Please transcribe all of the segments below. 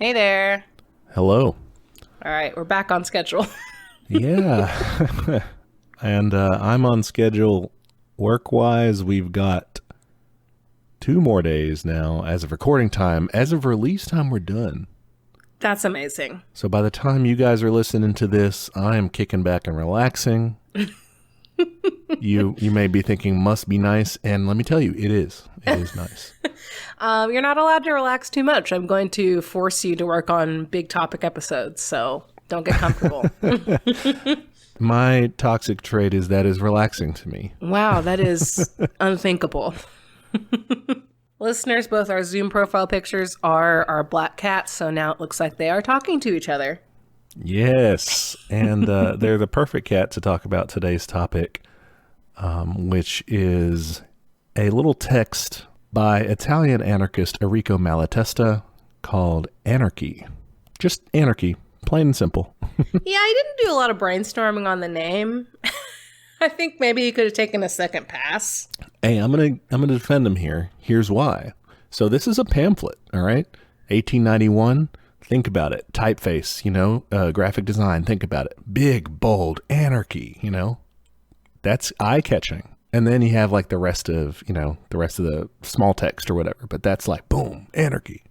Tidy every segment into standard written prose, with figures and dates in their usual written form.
Hey there. Hello. All right, we're back on schedule. Yeah. And I'm on schedule work-wise. We've got 2 more days now as of recording time. As of release time, we're done. That's amazing. So by the time you guys are listening to this, I am kicking back and relaxing. You may be thinking, must be nice. And let me tell you, it is. It is nice. You're not allowed to relax too much. I'm going to force you to work on big topic episodes, so don't get comfortable. My toxic trait is that is relaxing to me. Wow, that is unthinkable. Listeners, both our Zoom profile pictures are our black cats, so now it looks like they are talking to each other. Yes, and they're the perfect cat to talk about today's topic, which is a little text by Italian anarchist Errico Malatesta called Anarchy. Just Anarchy, plain and simple. Yeah, I didn't do a lot of brainstorming on the name. I think maybe you could have taken a second pass. Hey, I'm gonna defend him here. Here's why. So this is a pamphlet, all right? 1891. Think about it. Typeface, graphic design. Think about it. Big, bold, anarchy, That's eye-catching. And then you have like the rest of the small text or whatever. But that's like, boom, anarchy.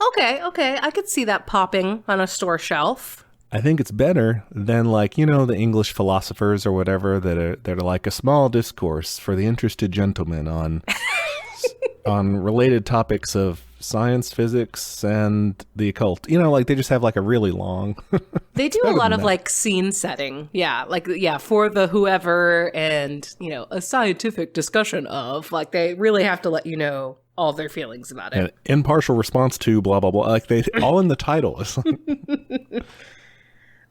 Okay. I could see that popping on a store shelf. I think it's better than the English philosophers or whatever that are like a small discourse for the interested gentleman on on related topics of science, physics, and the occult. They just have like a really long. They do a lot of like scene setting. Yeah. For the whoever and, a scientific discussion of they really have to let you know all their feelings about it. An impartial response to blah, blah, blah. Like they all in the title.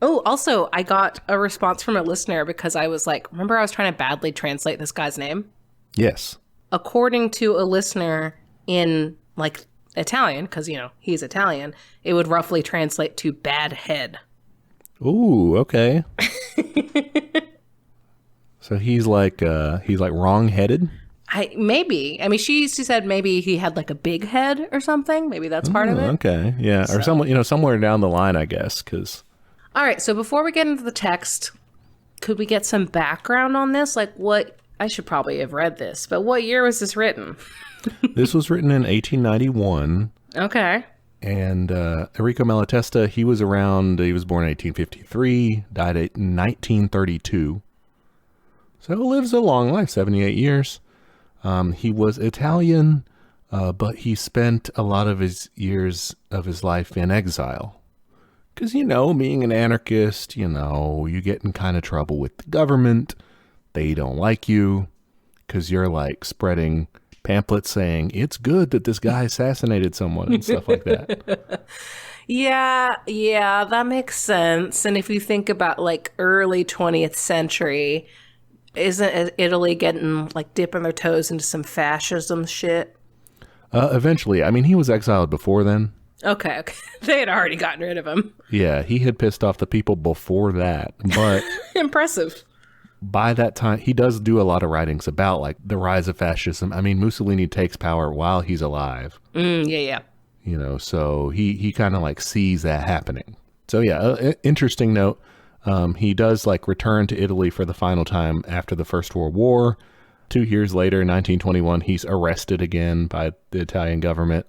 Oh, also, I got a response from a listener because I was like, remember I was trying to badly translate this guy's name? Yes. According to a listener in Italian, because, he's Italian, it would roughly translate to bad head. Ooh, okay. So he's wrong-headed? Maybe. I mean, she said maybe he had a big head or something. Maybe that's part of it. Okay, yeah. So. Or somewhere down the line, I guess, because... All right, so before we get into the text, could we get some background on this? I should probably have read this, but what year was this written? This was written in 1891. Okay. And Errico Malatesta, he was born in 1853, died in 1932. So he lives a long life, 78 years. He was Italian, but he spent a lot of his years of his life in exile. Because, being an anarchist, you get in kind of trouble with the government. They don't like you because you're spreading pamphlets saying it's good that this guy assassinated someone and stuff like that. Yeah, that makes sense. And if you think about early 20th century, isn't Italy getting dipping their toes into some fascism shit? Eventually. I mean, he was exiled before then. Okay. They had already gotten rid of him. Yeah, he had pissed off the people before that, but... Impressive. By that time, he does do a lot of writings about, the rise of fascism. I mean, Mussolini takes power while he's alive. Yeah. So he kind of, sees that happening. So, yeah, interesting note. He does, return to Italy for the final time after the First World War. 2 years later, in 1921, he's arrested again by the Italian government.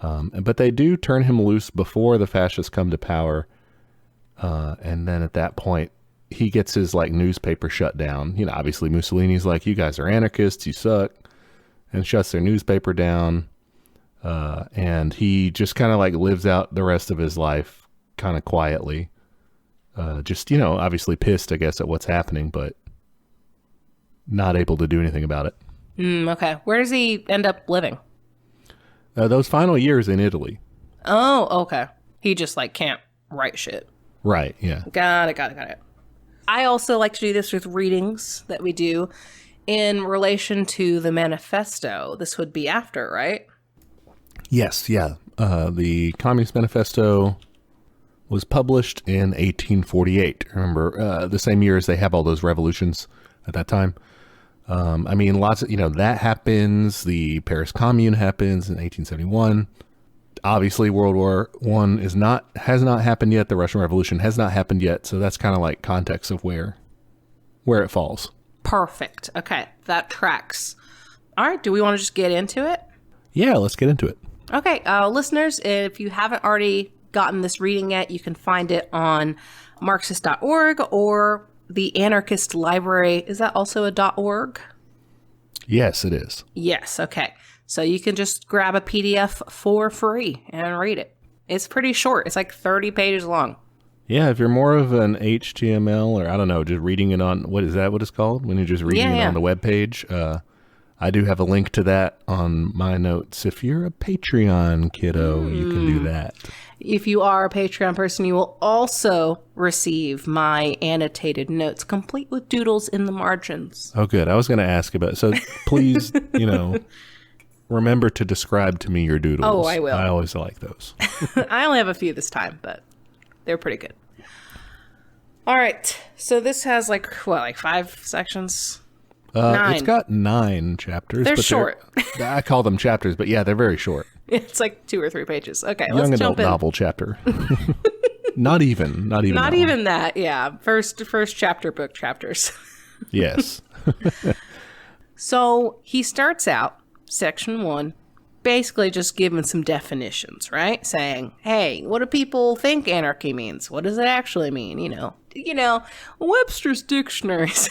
But they do turn him loose before the fascists come to power. And then at that point, he gets his newspaper shut down. Obviously Mussolini's you guys are anarchists, you suck, and shuts their newspaper down. And he just kind of lives out the rest of his life kind of quietly. Just, obviously pissed, I guess, at what's happening, but not able to do anything about it. Okay. Where does he end up living? Those final years in Italy. Oh, okay. He just can't write shit. Right, yeah. Got it. I also like to do this with readings that we do in relation to the manifesto. This would be after, right? Yes, yeah. The Communist Manifesto was published in 1848. Remember, the same year as they have all those revolutions at that time. I mean, lots of, that happens. The Paris Commune happens in 1871. obviously World War One has not happened yet. The Russian Revolution has not happened yet. So that's kind of like context of where it falls. Perfect. Okay, that tracks. All right, do we want to just get into it? Yeah, let's get into it. Okay, listeners, if you haven't already gotten this reading yet, you can find it on Marxist.org or the Anarchist Library. Is that also a .org? Yes, it is. Yes, okay. So you can just grab a PDF for free and read it. It's pretty short. It's like 30 pages long. Yeah, if you're more of an HTML or I don't know, just reading it on, what is that what it's called? When you're just reading it on the web page. I do have a link to that on my notes. If you're a Patreon kiddo, you can do that. If you are a Patreon person, you will also receive my annotated notes, complete with doodles in the margins. Oh, good. I was going to ask about it. So please, remember to describe to me your doodles. Oh, I will. I always like those. I only have a few this time, but they're pretty good. All right. So this has like 5 sections? 9. It's got 9 chapters. They're short. I call them chapters, but yeah, they're very short. It's like 2 or 3 pages. Okay, Young let's jump in. Young adult novel chapter. Not even that. Yeah, first chapter book chapters. Yes. So he starts out section 1, basically just giving some definitions, right? Saying, hey, what do people think anarchy means? What does it actually mean? Webster's dictionaries,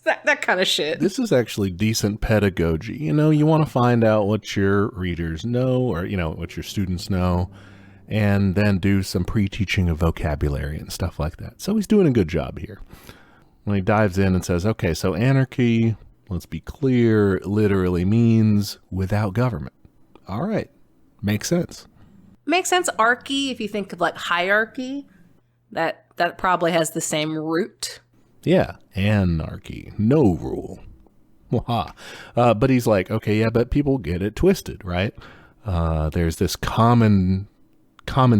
that kind of shit. This is actually decent pedagogy. You want to find out what your readers know or, what your students know, and then do some pre-teaching of vocabulary and stuff like that. So he's doing a good job here. When he dives in and says, okay, so anarchy, let's be clear, literally means without government. All right. Makes sense. Makes sense. Archy, if you think of like hierarchy, that probably has the same root. Yeah. Anarchy. No rule. But he's like, okay, yeah, but people get it twisted, right? There's this common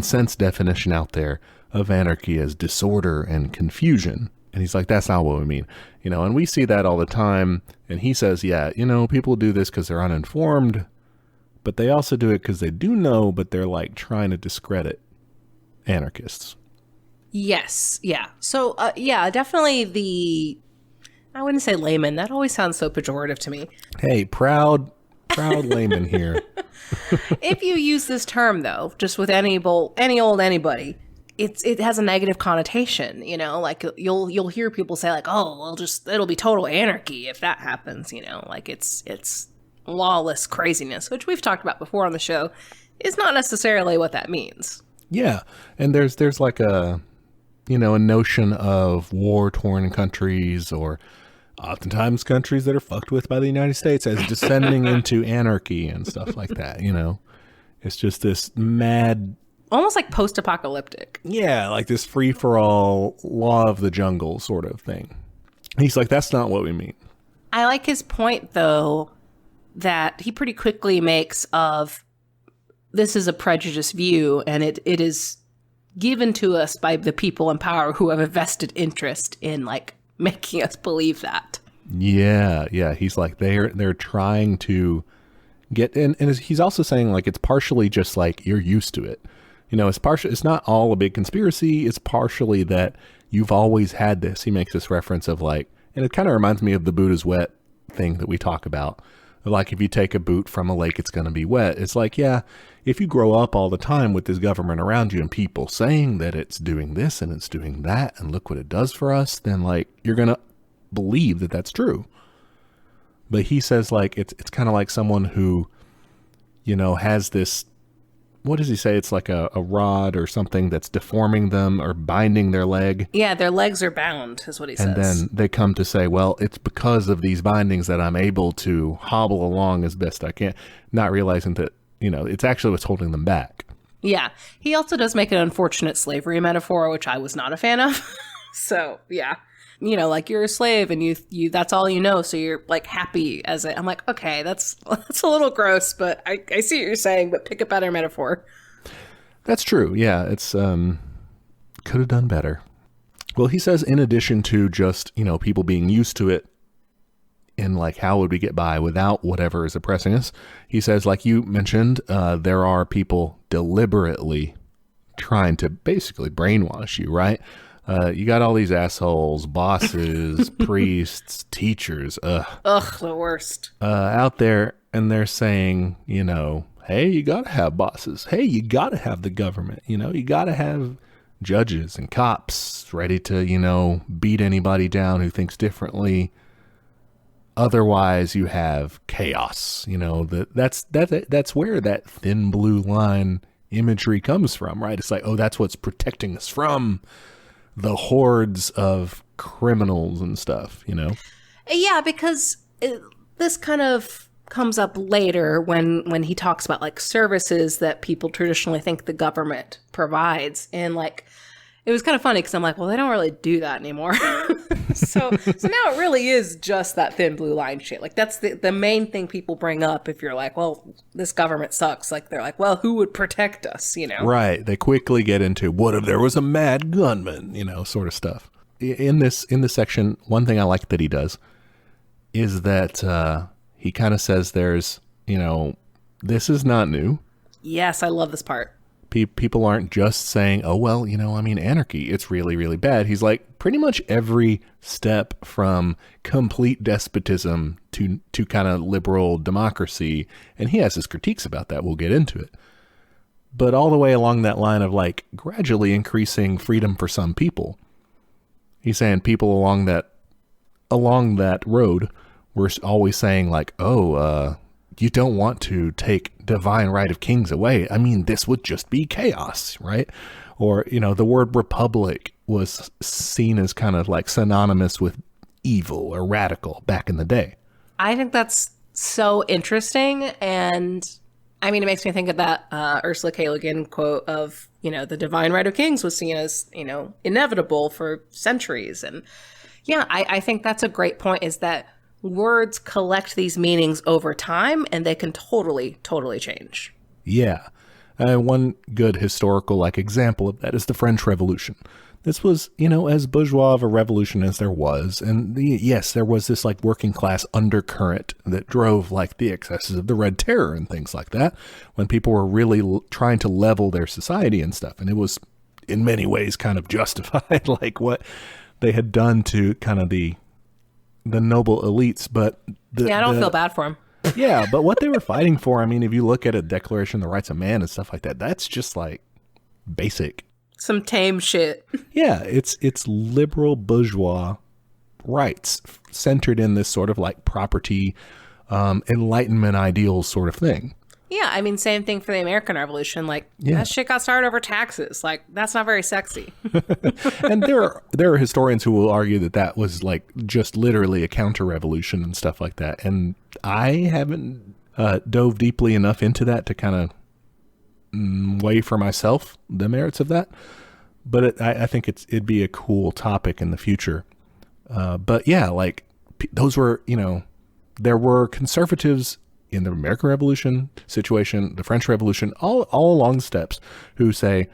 sense definition out there of anarchy as disorder and confusion. And he's like, that's not what we mean. And we see that all the time. And he says, yeah, people do this because they're uninformed, but they also do it because they do know, but they're like trying to discredit anarchists. Yes. Yeah. So, definitely I wouldn't say layman. That always sounds so pejorative to me. Hey, proud layman here. If you use this term, though, just with anybody, it has a negative connotation, like you'll hear people say like, oh, well, it'll be total anarchy if that happens, like it's lawless craziness, which we've talked about before on the show, is not necessarily what that means. Yeah. And there's like a notion of war-torn countries or oftentimes countries that are fucked with by the United States as descending into anarchy and stuff like that, It's just this mad... Almost like post-apocalyptic. Yeah, like this free-for-all law of the jungle sort of thing. He's like, that's not what we mean. I like his point, though, that he pretty quickly makes of this is a prejudiced view, and it is given to us by the people in power who have a vested interest in, like, making us believe that. Yeah. He's like, they're trying to get in. And he's also saying, like, it's partially just like you're used to it. It's not all a big conspiracy. It's partially that you've always had this. He makes this reference of like, and it kind of reminds me of the boot is wet thing that we talk about. Like if you take a boot from a lake, it's going to be wet. It's like, yeah, if you grow up all the time with this government around you and people saying that it's doing this and it's doing that and look what it does for us, then like you're going to believe that that's true. But he says like it's kind of like someone who, has this, what does he say? It's like a rod or something that's deforming them or binding their leg. Yeah, their legs are bound, is what he says. And then they come to say, well, it's because of these bindings that I'm able to hobble along as best I can, not realizing that, it's actually what's holding them back. Yeah. He also does make an unfortunate slavery metaphor, which I was not a fan of. So, yeah. Like you're a slave and you that's all you know, so you're like happy as I'm like, okay, that's a little gross, but I see what you're saying, but pick a better metaphor. That's true. Yeah, it's could have done better. Well, he says in addition to just, people being used to it, and like how would we get by without whatever is oppressing us. He says, like you mentioned, there are people deliberately trying to basically brainwash you, right? You got all these assholes, bosses, priests, teachers, the worst. out there, and they're saying, hey, you got to have bosses. Hey, you got to have the government. You got to have judges and cops ready to, beat anybody down who thinks differently. Otherwise, you have chaos. That's where that thin blue line imagery comes from, right? It's like, oh, that's what's protecting us from the hordes of criminals and stuff, Yeah, because this kind of comes up later when he talks about like services that people traditionally think the government provides. And like, it was kind of funny because I'm like, well, they don't really do that anymore. so now it really is just that thin blue line shit. Like that's the main thing people bring up if you're like, well, this government sucks. Like they're like, well, who would protect us, Right. They quickly get into what if there was a mad gunman, sort of stuff. In this section, one thing I like that he does is that he kind of says there's, this is not new. Yes, I love this part. People aren't just saying, oh, well, anarchy, it's really, really bad. He's like, pretty much every step from complete despotism to kind of liberal democracy, and he has his critiques about that. We'll get into it. But all the way along that line of like gradually increasing freedom for some people, he's saying people along that road were always saying like, oh, you don't want to take divine right of kings away. I mean, this would just be chaos, right? Or, the word republic was seen as kind of like synonymous with evil or radical back in the day. I think that's so interesting. And I mean, it makes me think of that Ursula K. Le Guin quote of, the divine right of kings was seen as, inevitable for centuries. And yeah, I think that's a great point, is that words collect these meanings over time and they can totally change. Yeah. One good historical example of that is the French Revolution. This was, as bourgeois of a revolution as there was. And yes, there was this working class undercurrent that drove the excesses of the Red Terror and things like that, when people were really trying to level their society and stuff. And it was in many ways kind of justified, what they had done to kind of the noble elites. But I don't feel bad for them. Yeah, but what they were fighting for, I mean, if you look at a Declaration of the Rights of Man and stuff like that, that's just basic. Some tame shit. Yeah, it's liberal bourgeois rights centered in this sort of property, Enlightenment ideals sort of thing. Yeah, I mean, same thing for the American Revolution. That shit got started over taxes. That's not very sexy. And there are historians who will argue that was just literally a counter-revolution and stuff like that. And I haven't dove deeply enough into that to kind of weigh for myself the merits of that. But I think it'd be a cool topic in the future. But yeah, those were, there were conservatives in the American Revolution situation, the French Revolution, all along steps, who say,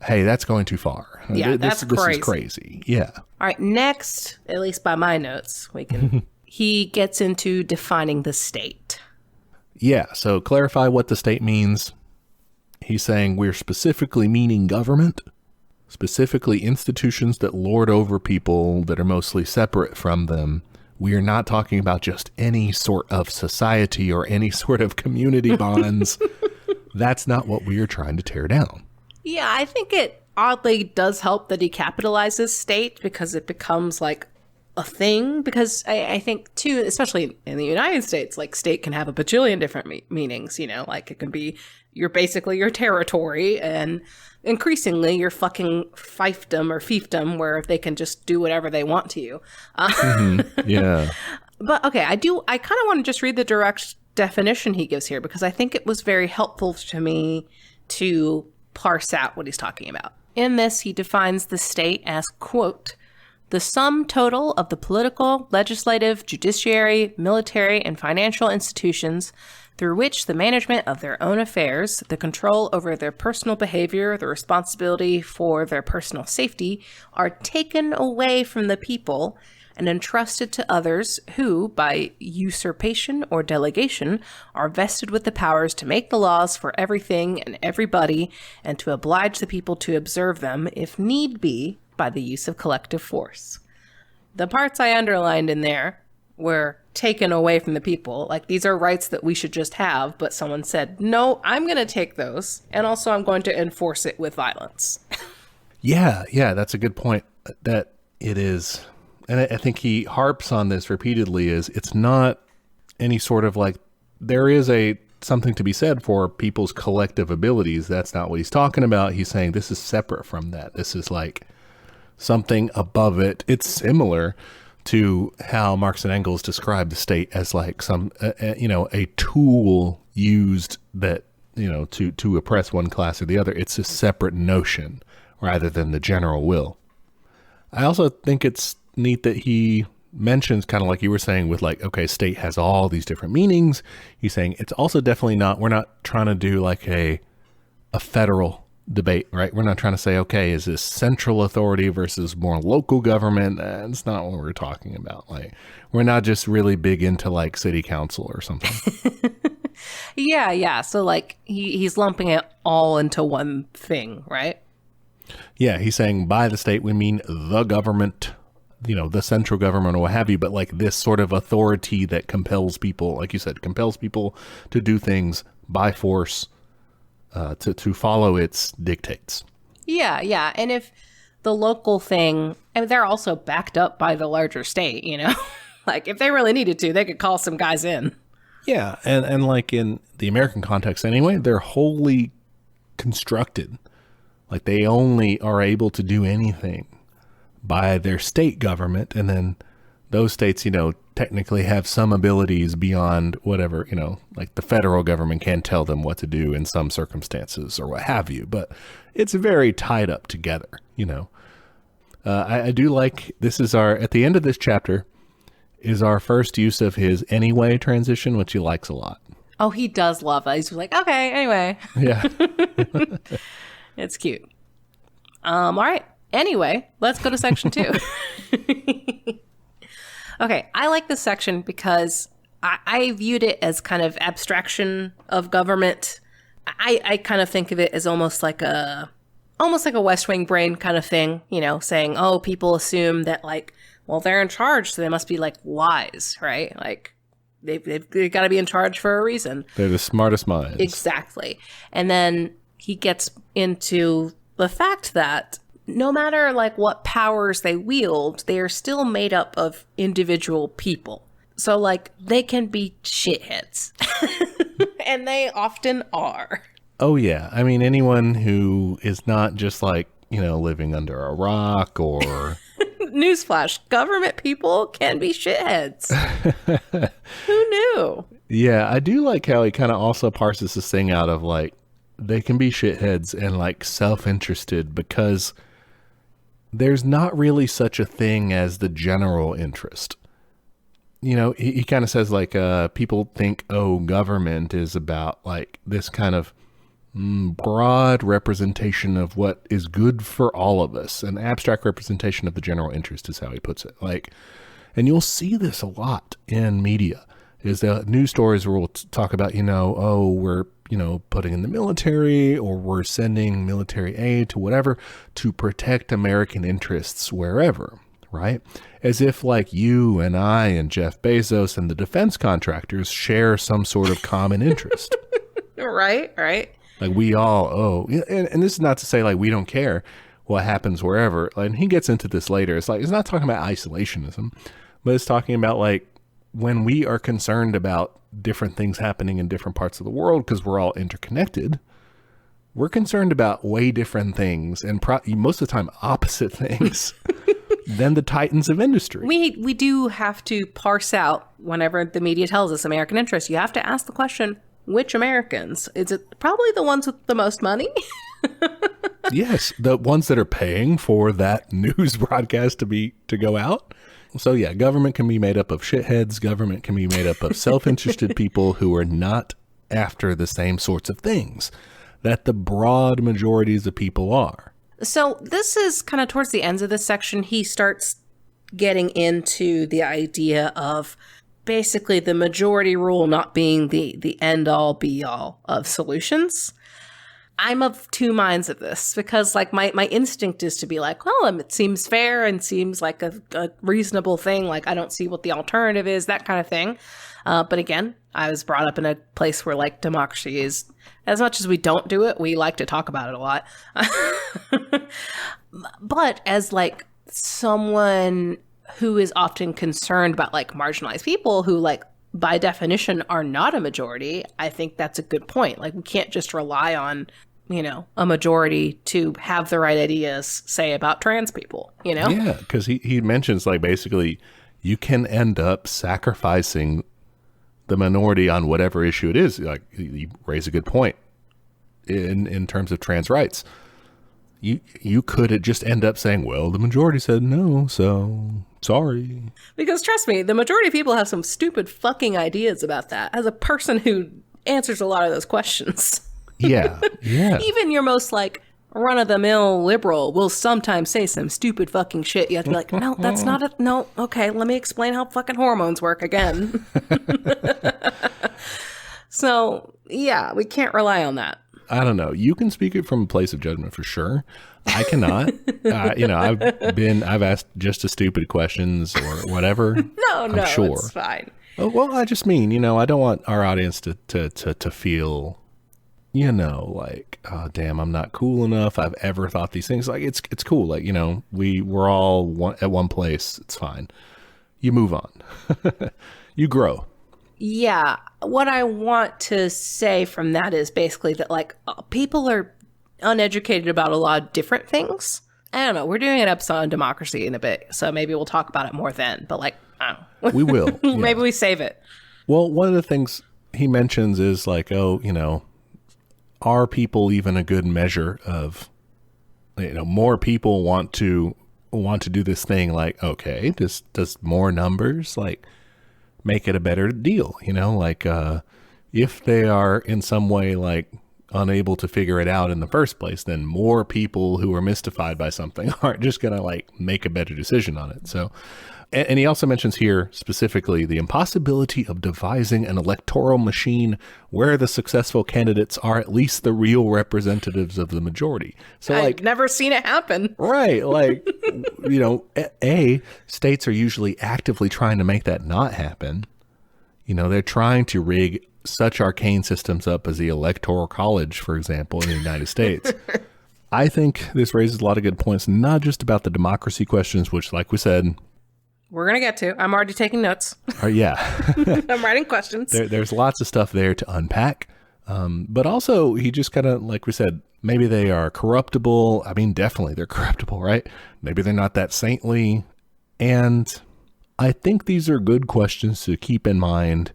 hey, that's going too far. Yeah, this is crazy. Yeah. All right, next, at least by my notes, he gets into defining the state. Yeah, so clarify what the state means. He's saying we're specifically meaning government, specifically institutions that lord over people that are mostly separate from them. We are not talking about just any sort of society or any sort of community bonds. That's not what we are trying to tear down. Yeah, I think it oddly does help that he capitalizes state, because it becomes a thing. Because I think too, especially in the United States, state can have a bajillion different meanings, it can be basically your territory, and increasingly your fucking fiefdom or fiefdom, where they can just do whatever they want to you. Yeah. But okay, I kind of want to just read the direct definition he gives here, because I think it was very helpful to me to parse out what he's talking about. In this, he defines the state as, quote, the sum total of the political, legislative, judiciary, military, and financial institutions through which the management of their own affairs, the control over their personal behavior, the responsibility for their personal safety are taken away from the people, and entrusted to others who, by usurpation or delegation, are vested with the powers to make the laws for everything and everybody, and to oblige the people to observe them, if need be, by the use of collective force. The parts I underlined in there were taken away from the people. Like, these are rights that we should just have, but someone said, no, I'm going to take those, and also I'm going to enforce it with violence. Yeah, that's a good point. That it is, and I think he harps on this repeatedly, is it's not any sort of like, there is something to be said for people's collective abilities. That's not what he's talking about. He's saying this is separate from that. This is like something above it. It's similar to how Marx and Engels describe the state as like some, a tool used that, to oppress one class or the other. It's a separate notion rather than the general will. I also think it's neat that he mentions, kind of like you were saying with like, okay, state has all these different meanings. He's saying it's also definitely not, we're not trying to do like a federal debate, right? We're not trying to say, okay, is this central authority versus more local government? That's not what we're talking about. Like, we're not just really big into like city council or something. Yeah. So like he's lumping it all into one thing, right? Yeah, he's saying by the state, we mean the government, the central government or what have you, but like this sort of authority that compels people, like you said, compels people to do things by force, to follow its dictates. Yeah. And if the local thing, and they're also backed up by the larger state, like if they really needed to, they could call some guys in. Yeah. And like in the American context anyway, they're wholly constructed. Like they only are able to do anything by their state government. And then those states, technically have some abilities beyond whatever, like the federal government can tell them what to do in some circumstances or what have you. But it's very tied up together, I do like, this is at the end of this chapter is our first use of his anyway transition, which he likes a lot. Oh, he does love that. He's like, okay, anyway. Yeah. It's cute. All right. Anyway, let's go to section 2. Okay, I like this section because I viewed it as kind of abstraction of government. I kind of think of it as almost like a West Wing brain kind of thing, saying, oh, people assume that like, well, they're in charge, so they must be like wise, right? Like they've got to be in charge for a reason. They're the smartest minds. Exactly. And then he gets into the fact that no matter like what powers they wield, they are still made up of individual people. So like they can be shitheads. And they often are. Oh yeah. I mean, anyone who is not just like, living under a rock or... Newsflash, government people can be shitheads. Who knew? Yeah, I do like how he kind of also parses this thing out of like, they can be shitheads and like self-interested because there's not really such a thing as the general interest. He kind of says like, people think, oh, government is about like this kind of broad representation of what is good for all of us. An abstract representation of the general interest is how he puts it. Like, and you'll see this a lot in media is the news stories where we'll talk about, oh, we're, putting in the military or we're sending military aid to whatever to protect American interests wherever, right? As if like you and I and Jeff Bezos and the defense contractors share some sort of common interest. Right. Like we all, and this is not to say like we don't care what happens wherever. And he gets into this later. It's like, it's not talking about isolationism, but it's talking about like when we are concerned about different things happening in different parts of the world because we're all interconnected, we're concerned about way different things and most of the time opposite things than the titans of industry. We do have to parse out whenever the media tells us American interest. You have to ask the question, which Americans? Is it probably the ones with the most money? Yes, the ones that are paying for that news broadcast to go out. So yeah, government can be made up of shitheads. Government can be made up of self-interested people who are not after the same sorts of things that the broad majorities of people are. So this is kind of towards the ends of this section. He starts getting into the idea of basically the majority rule not being the end-all be-all of solutions. I'm of two minds of this because, like, my instinct is to be like, well, it seems fair and seems like a reasonable thing. Like, I don't see what the alternative is, that kind of thing. But again, I was brought up in a place where, like, democracy is, as much as we don't do it, we like to talk about it a lot. But as, like, someone who is often concerned about, like, marginalized people who, like, by definition are not a majority, I think that's a good point. Like, we can't just rely on, you know, a majority to have the right ideas, say, about trans people, you know? Yeah, because he mentions, like, basically you can end up sacrificing the minority on whatever issue it is. Like, you raise a good point in terms of trans rights. You could just end up saying, well, the majority said no, so sorry. Because trust me, the majority of people have some stupid fucking ideas about that. As a person who answers a lot of those questions. Yeah. Even your most, like, run-of-the-mill liberal will sometimes say some stupid fucking shit. You have to be like, no, that's not a... No, okay, let me explain how fucking hormones work again. So, yeah, we can't rely on that. I don't know. You can speak it from a place of judgment for sure. I cannot. You know, I've asked just as stupid questions or whatever. No, sure. It's fine. Oh, well, I just mean, you know, I don't want our audience to feel, you know, like, oh, damn, I'm not cool enough. I've ever thought these things. Like, it's cool. Like, you know, we're all at one place. It's fine. You move on. You grow. Yeah. What I want to say from that is basically that, like, people are uneducated about a lot of different things. I don't know. We're doing an episode on democracy in a bit, so maybe we'll talk about it more then. But, like, I don't know. We will. Yeah. Maybe we save it. Well, one of the things he mentions is, like, oh, you know, are people even a good measure of, you know, more people want to do this thing? Like, okay, does more numbers, like, make it a better deal? You know, like, if they are in some way, like, unable to figure it out in the first place, then more people who are mystified by something aren't just going to, like, make a better decision on it. So, and he also mentions here specifically the impossibility of devising an electoral machine where the successful candidates are at least the real representatives of the majority. So, like, I've never seen it happen. Right. Like, you know, states are usually actively trying to make that not happen. You know, they're trying to rig such arcane systems up as the Electoral College, for example, in the United States. I think this raises a lot of good points, not just about the democracy questions, which, like we said, we're going to get to. I'm already taking notes. Yeah. I'm writing questions. There's lots of stuff there to unpack. But also, he just kind of, like we said, maybe they are corruptible. I mean, definitely they're corruptible, right? Maybe they're not that saintly. And I think these are good questions to keep in mind,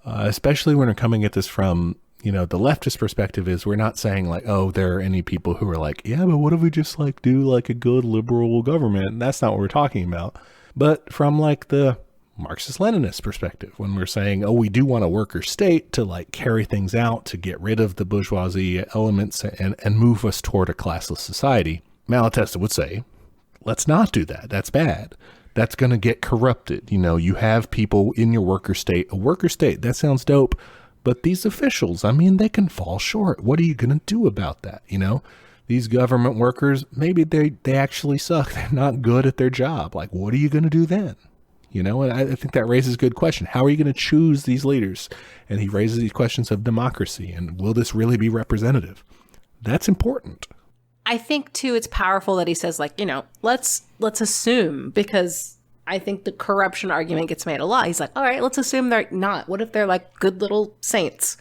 especially when we're coming at this from, you know, the leftist perspective. Is we're not saying, like, oh, there are any people who are like, yeah, but what if we just, like, do, like, a good liberal government? That's not what we're talking about. But from, like, the Marxist-Leninist perspective, when we're saying, oh, we do want a worker state to, like, carry things out, to get rid of the bourgeoisie elements and move us toward a classless society, Malatesta would say, let's not do that. That's bad. That's going to get corrupted. You know, you have people in your worker state. A worker state, that sounds dope. But these officials, I mean, they can fall short. What are you going to do about that, you know? These government workers, maybe they actually suck. They're not good at their job. Like, what are you going to do then? You know, and I think that raises a good question. How are you going to choose these leaders? And he raises these questions of democracy. And will this really be representative? That's important. I think, too, it's powerful that he says, like, you know, let's assume, because I think the corruption argument gets made a lot. He's like, all right, let's assume they're not. What if they're, like, good little saints?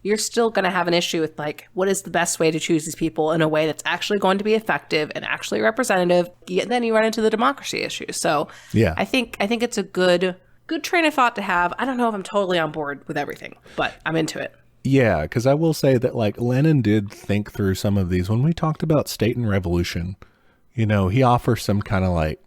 You're still going to have an issue with, like, what is the best way to choose these people in a way that's actually going to be effective and actually representative. Then you run into the democracy issue. So yeah, I think it's a good train of thought to have. I don't know if I'm totally on board with everything, but I'm into it. Yeah, because I will say that, like, Lenin did think through some of these. When we talked about State and Revolution, you know, he offers some kind of, like,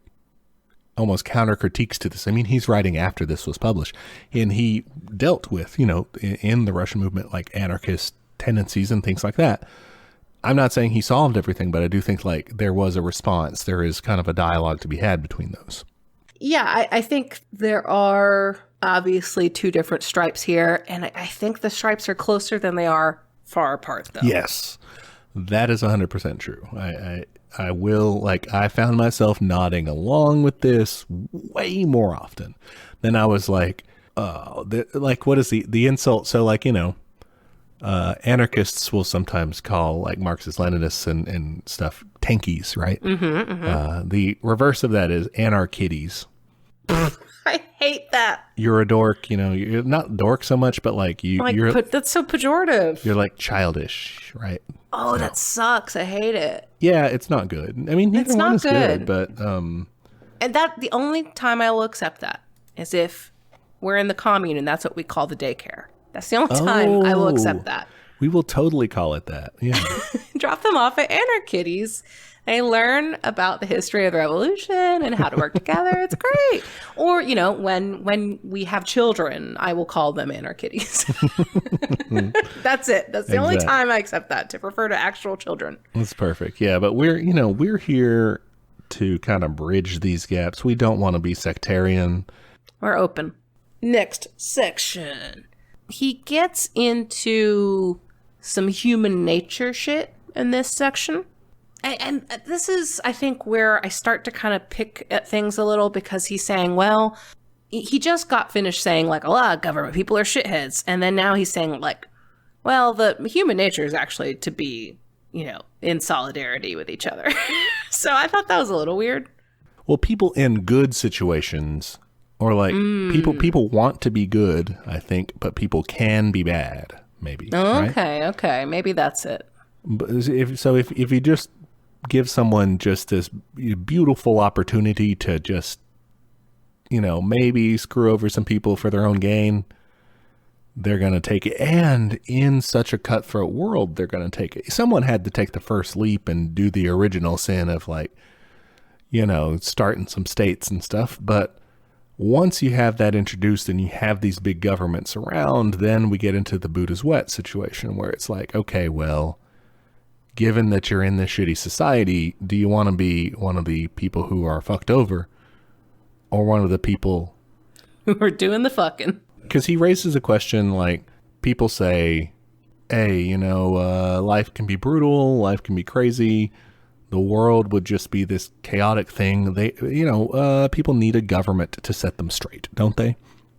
almost counter critiques to this. I mean, he's writing after this was published, and he dealt with, you know, in the Russian movement, like, anarchist tendencies and things like that. I'm not saying he solved everything, but I do think, like, there was a response. There is kind of a dialogue to be had between those. Yeah, I think there are obviously two different stripes here, and I think the stripes are closer than they are far apart, though. Yes, that is 100% true. I will, like, I found myself nodding along with this way more often than I was like, oh, like, what is the insult? So, like, anarchists will sometimes call, like, Marxist-Leninists and stuff tankies, right? The reverse of that is anarchides. I hate that. You're a dork, you're not dork so much, but like you're that's so pejorative. You're like childish, right? Oh, so, that sucks. I hate it. Yeah, it's not good. I mean, neither one is good, but and that the only time I will accept that is if we're in the commune and that's what we call the daycare. That's the only time I will accept that. We will totally call it that. Yeah. Drop them off at Anarchides. They learn about the history of the revolution and how to work together. It's great. Or, when we have children, I will call them Anarchides. That's it. That's the only time I accept that, to refer to actual children. That's perfect. Yeah, but we're here to kind of bridge these gaps. We don't want to be sectarian. We're open. Next section. He gets into some human nature shit in this section. And this is, I think, where I start to kind of pick at things a little, because he's saying, well, he just got finished saying, like, a lot of government people are shitheads. And then now he's saying, like, well, the human nature is actually to be, in solidarity with each other. So I thought that was a little weird. Well, people in good situations, or like people want to be good, I think, but people can be bad, maybe. Okay, right? Okay. Maybe that's it. But if you just give someone just this beautiful opportunity to just, maybe screw over some people for their own gain, they're going to take it. And in such a cutthroat world, they're going to take it. Someone had to take the first leap and do the original sin of, like, starting some states and stuff. But once you have that introduced and you have these big governments around, then we get into the Buddha's wet situation, where it's like, okay, well, given that you're in this shitty society, do you want to be one of the people who are fucked over, or one of the people who are doing the fucking? Because he raises a question, like, people say, hey, life can be brutal, life can be crazy, the world would just be this chaotic thing. People need a government to set them straight, don't they?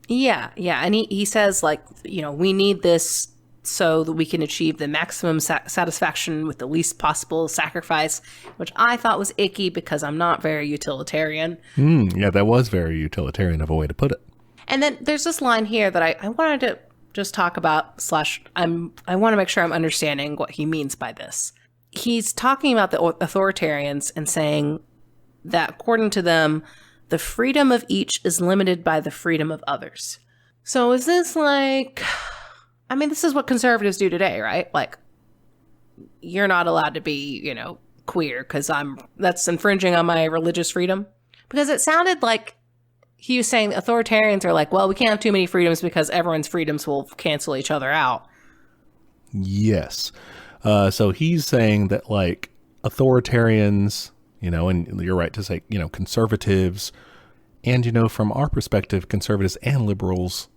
Yeah. And he says, like, we need this so that we can achieve the maximum satisfaction with the least possible sacrifice, which I thought was icky because I'm not very utilitarian. Yeah, that was very utilitarian of a way to put it. And then there's this line here that I wanted to just talk about, I want to make sure I'm understanding what he means by this. He's talking about the authoritarians and saying that, according to them, the freedom of each is limited by the freedom of others. So is this like... I mean, this is what conservatives do today, right? Like, you're not allowed to be, queer because that's infringing on my religious freedom. Because it sounded like he was saying authoritarians are like, well, we can't have too many freedoms because everyone's freedoms will cancel each other out. Yes. So he's saying that, like, authoritarians, and you're right to say, conservatives, and, from our perspective, conservatives and liberals,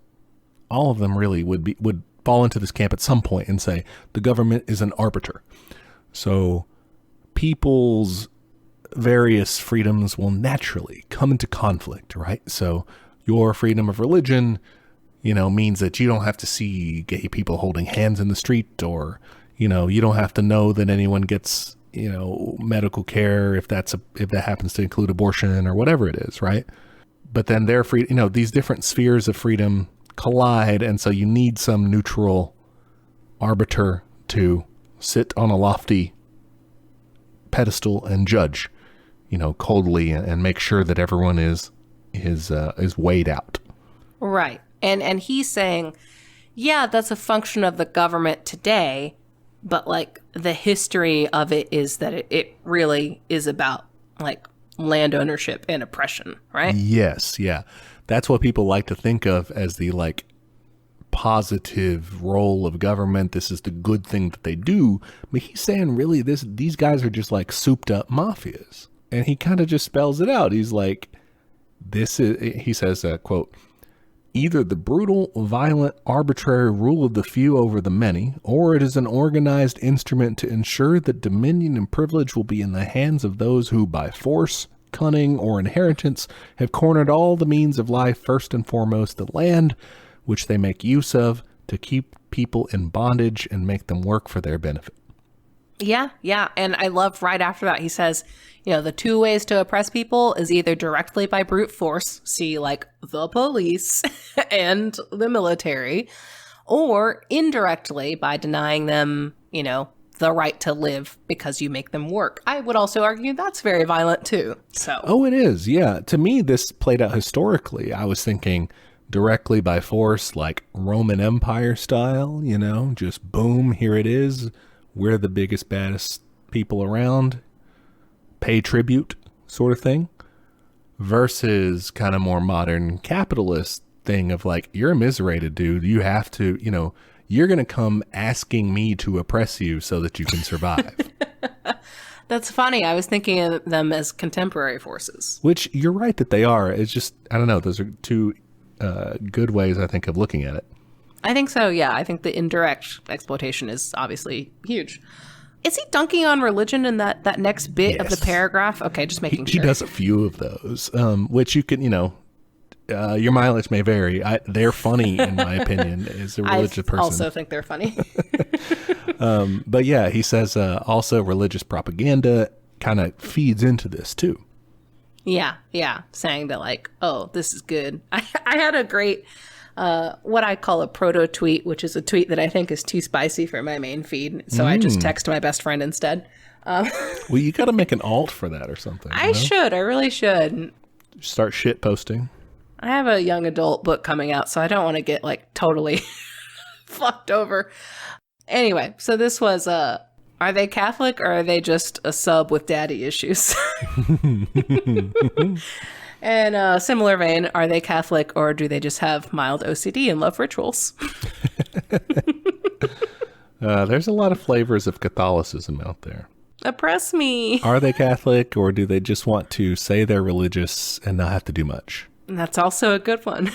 all of them really would fall into this camp at some point and say the government is an arbiter. So people's various freedoms will naturally come into conflict, right? So your freedom of religion, means that you don't have to see gay people holding hands in the street, or, you don't have to know that anyone gets, medical care if that happens to include abortion or whatever it is, right? But then they're free, these different spheres of freedom collide, and so you need some neutral arbiter to sit on a lofty pedestal and judge, coldly, and make sure that everyone is weighed out. Right. And he's saying, yeah, that's a function of the government today, but, like, the history of it is that it really is about, like, land ownership and oppression, right? Yes, yeah. That's what people like to think of as the, like, positive role of government. This is the good thing that they do. But he's saying, really, these guys are just like souped up mafias. And he kind of just spells it out. He's like, He says, quote, either the brutal, violent, arbitrary rule of the few over the many, or it is an organized instrument to ensure that dominion and privilege will be in the hands of those who, by force, cunning, or inheritance, have cornered all the means of life, first and foremost the land, which they make use of to keep people in bondage and make them work for their benefit. Yeah. And I love right after that, he says, the two ways to oppress people is either directly by brute force, see like the police and the military, or indirectly by denying them, the right to live because you make them work. I would also argue that's very violent too. Oh, it is. Yeah. To me, this played out historically. I was thinking directly by force, like Roman Empire style, just boom, here it is. We're the biggest, baddest people around. Pay tribute sort of thing. Versus kind of more modern capitalist thing of like, you're immiserated, dude. You have to, you're going to come asking me to oppress you so that you can survive. That's funny. I was thinking of them as contemporary forces. Which you're right that they are. It's just, I don't know. Those are two good ways, I think, of looking at it. I think so, yeah. I think the indirect exploitation is obviously huge. Is he dunking on religion in that next bit of the paragraph? Okay, just making sure. He does a few of those, which you can, your mileage may vary. They're funny, in my opinion, as a religious person. I also think they're funny. But yeah, he says also religious propaganda kind of feeds into this too. Yeah, saying that like, oh, this is good. I had a great... what I call a proto tweet, which is a tweet that I think is too spicy for my main feed. So I just text my best friend instead. Well, you got to make an alt for that or something. I really should. Start shit posting. I have a young adult book coming out, so I don't want to get like totally fucked over. Anyway, so this was are they Catholic or are they just a sub with daddy issues? And similar vein, are they Catholic or do they just have mild OCD and love rituals? There's a lot of flavors of Catholicism out there. Oppress me. Are they Catholic or do they just want to say they're religious and not have to do much? That's also a good one.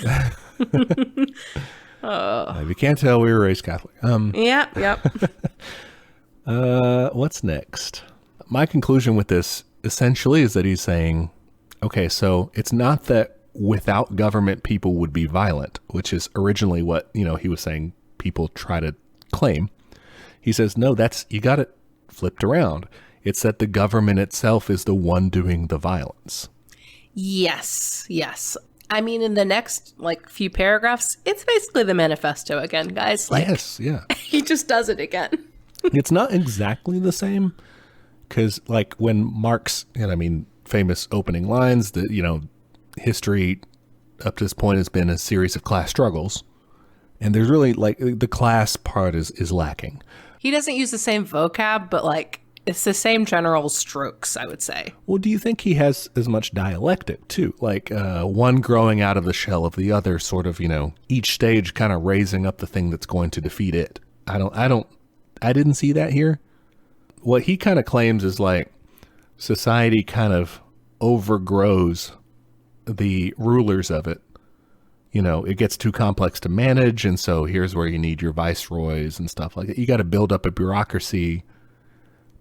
If you can't tell, we were raised Catholic. Yep. What's next? My conclusion with this essentially is that he's saying, okay, so it's not that without government people would be violent, which is originally what, he was saying people try to claim. He says, no, you got it flipped around. It's that the government itself is the one doing the violence. Yes. I mean, in the next few paragraphs, it's basically the manifesto again, guys. Yes, yeah. He just does it again. It's not exactly the same because when Marx, famous opening lines that, history up to this point has been a series of class struggles. And there's really the class part is lacking. He doesn't use the same vocab, but it's the same general strokes, I would say. Well, do you think he has as much dialectic too? One growing out of the shell of the other, sort of, each stage kind of raising up the thing that's going to defeat it. I didn't see that here. What he kind of claims is society kind of overgrows the rulers of it. It gets too complex to manage. And so here's where you need your viceroys and stuff like that. You got to build up a bureaucracy,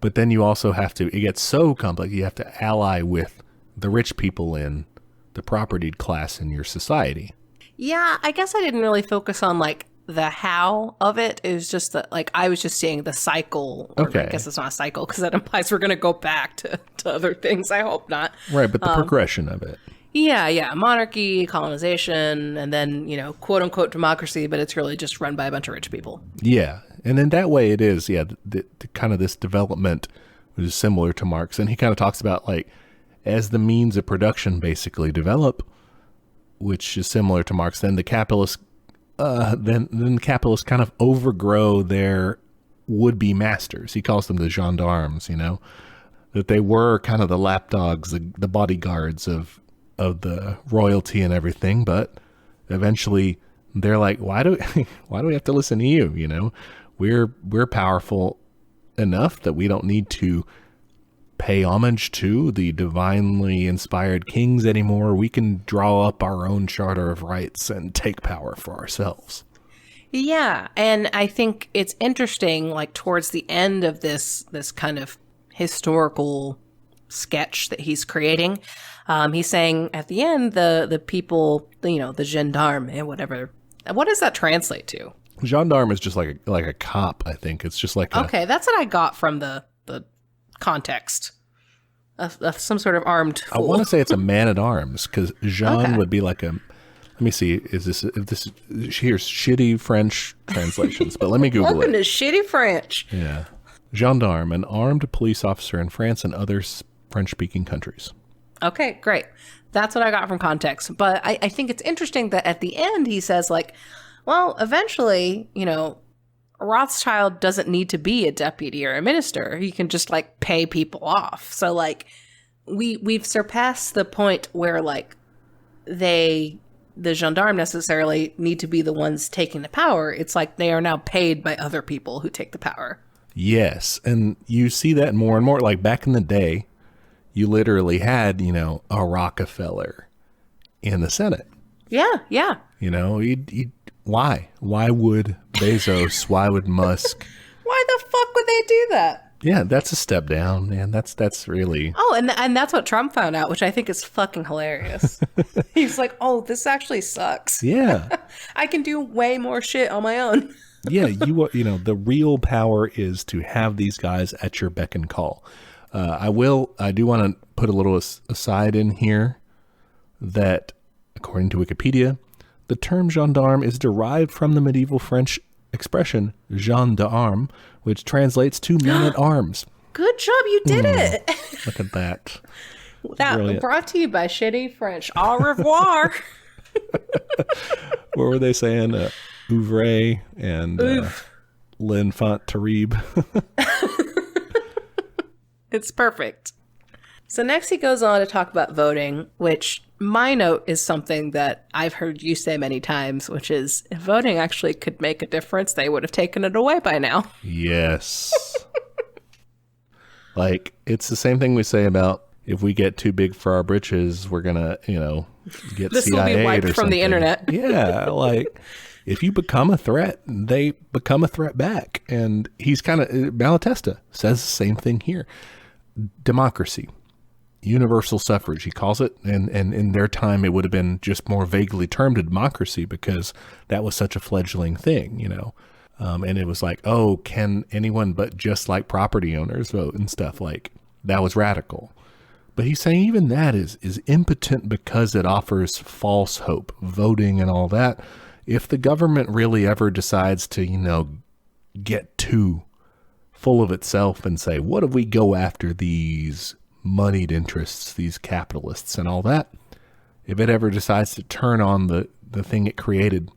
but then you also have to, it gets so complex. You have to ally with the rich people in the propertied class in your society. Yeah. I guess I didn't really focus on the how of it. It was just that I was just seeing the cycle. Okay. I guess it's not a cycle because that implies we're going to go back to other things. I hope not. Right. But the progression of it. Yeah. Monarchy, colonization, and then, quote unquote democracy, but it's really just run by a bunch of rich people. Yeah. And then that way it is, the kind of this development is similar to Marx. And he kind of talks about as the means of production basically develop, which is similar to Marx, then the capitalists then the capitalists kind of overgrow their would-be masters. He calls them the gendarmes, that they were kind of the lapdogs, the bodyguards of the royalty and everything. But eventually they're like, why do we have to listen to you? We're powerful enough that we don't need to pay homage to the divinely inspired kings anymore. We can draw up our own charter of rights and take power for ourselves. Yeah, and I think it's interesting, like towards the end of this kind of historical sketch that he's creating, he's saying at the end, the people, the gendarme and whatever. What does that translate to? Gendarme is just like a cop. I think it's just like okay. That's what I got from the context of some sort of armed fool. I want to say it's a man at arms because Jean would be like a. Let me see. Here's shitty French translations, but let me Google Welcome it. to shitty French. Yeah. Gendarme, an armed police officer in France and other French-speaking countries. Okay, great. That's what I got from context. But I think it's interesting that at the end he says, like, well, eventually, Rothschild doesn't need to be a deputy or a minister. He can just, like, pay people off. So, like, we've surpassed the point where, like, the gendarme necessarily need to be the ones taking the power. It's like they are now paid by other people who take the power. Yes. And you see that more and more. Like back in the day, you literally had, a Rockefeller in the Senate. Yeah, yeah. Why? Why would Bezos, why would Musk? Why the fuck would they do that? Yeah, that's a step down, man. That's really... Oh, and that's what Trump found out, which I think is fucking hilarious. He's like, oh, this actually sucks. Yeah. I can do way more shit on my own. Yeah, the real power is to have these guys at your beck and call. I do want to put a little aside in here that, according to Wikipedia, the term gendarme is derived from the medieval French expression gendarme, which translates to men at arms. Good job, you did it. Look at that. That Brilliant. Brought to you by shitty French. Au revoir. What were they saying? Ouvre and l'enfant terrible. It's perfect. So next he goes on to talk about voting, which my note is something that I've heard you say many times, which is if voting actually could make a difference, they would have taken it away by now. Yes. Like, it's the same thing we say about if we get too big for our britches, we're going to, get this CIA will be wiped or from something. the internet. Yeah, like, if you become a threat, they become a threat back. And he's kind of, Malatesta says the same thing here. Democracy. Universal suffrage, he calls it, and in their time it would have been just more vaguely termed a democracy because that was such a fledgling thing, and it was like, oh, can anyone but just like property owners vote and stuff? Like that was radical. But he's saying even that is impotent because it offers false hope, voting and all that. If the government really ever decides to, get too full of itself and say, what if we go after these moneyed interests, these capitalists and all that, if it ever decides to turn on the thing it created,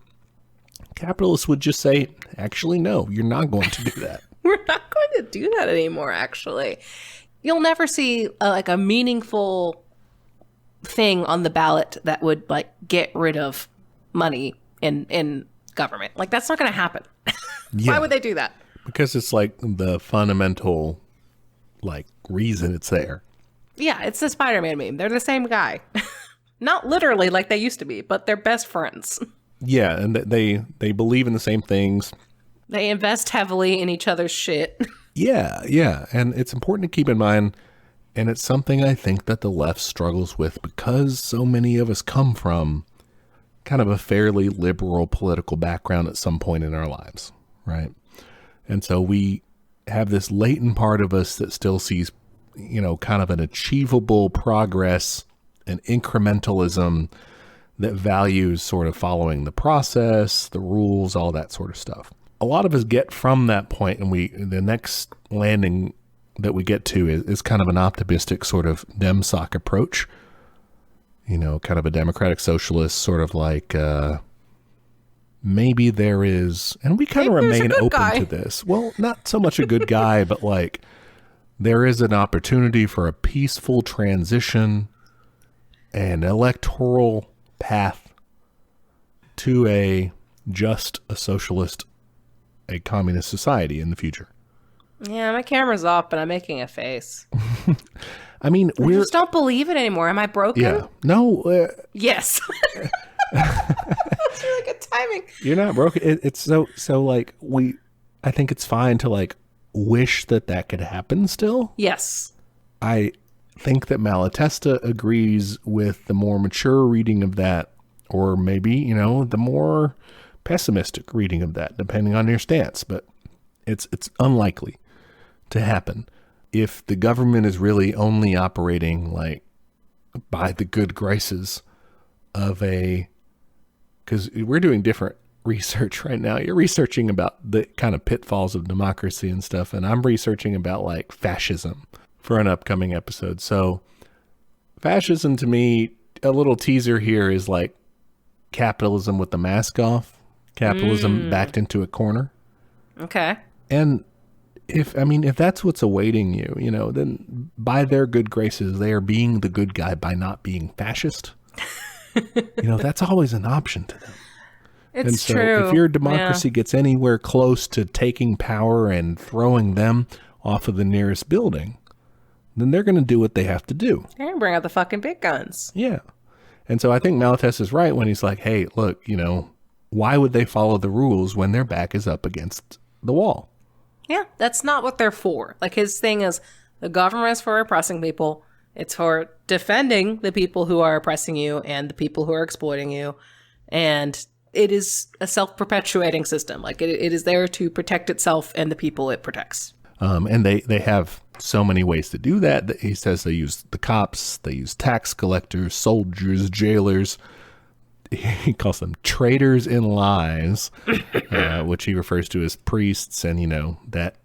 capitalists would just say, actually, no, you're not going to do that. We're not going to do that anymore, actually. You'll never see a meaningful thing on the ballot that would get rid of money in government. Like, that's not going to happen. Yeah. Why would they do that? Because it's the fundamental reason it's there. Yeah, it's the Spider-Man meme. They're the same guy. Not literally like they used to be, but they're best friends. Yeah, and they believe in the same things. They invest heavily in each other's shit. Yeah. And it's important to keep in mind, and it's something I think that the left struggles with because so many of us come from kind of a fairly liberal political background at some point in our lives, right? And so we have this latent part of us that still sees, kind of an achievable progress and incrementalism that values sort of following the process, the rules, all that sort of stuff. A lot of us get from that point, and the next landing that we get to is kind of an optimistic sort of DemSoc approach, kind of a democratic socialist sort of maybe there is, and we kind of remain open to this. Well, not so much a good guy, but there is an opportunity for a peaceful transition and electoral path to a socialist, a communist society in the future. Yeah, my camera's off, but I'm making a face. I mean, I just don't believe it anymore. Am I broken? Yeah. No. Yes. That's really good timing. You're not broken. It's so like I think it's fine to like wish that could happen still. Yes. I think that Malatesta agrees with the more mature reading of that, or maybe, the more pessimistic reading of that, depending on your stance. But it's unlikely to happen if the government is really only operating like by the good graces of because we're doing different research right now. You're researching about the kind of pitfalls of democracy and stuff, and I'm researching about like fascism for an upcoming episode. So fascism, to me, a little teaser here, is like capitalism with the mask off, capitalism backed into a corner. Okay. And if that's what's awaiting you, then by their good graces, they are being the good guy by not being fascist. That's always an option to them. It's true. If your democracy gets anywhere close to taking power and throwing them off of the nearest building, then they're going to do what they have to do. They're going to bring out the fucking big guns. Yeah. And so I think Malatesta is right when he's like, hey, look, why would they follow the rules when their back is up against the wall? Yeah, that's not what they're for. Like, his thing is, the government's for oppressing people. It's for defending the people who are oppressing you and the people who are exploiting you. And it is a self-perpetuating system. Like, it is there to protect itself and the people it protects. And they have so many ways to do that. He says they use the cops, they use tax collectors, soldiers, jailers. He calls them traitors in lies, which he refers to as priests, and that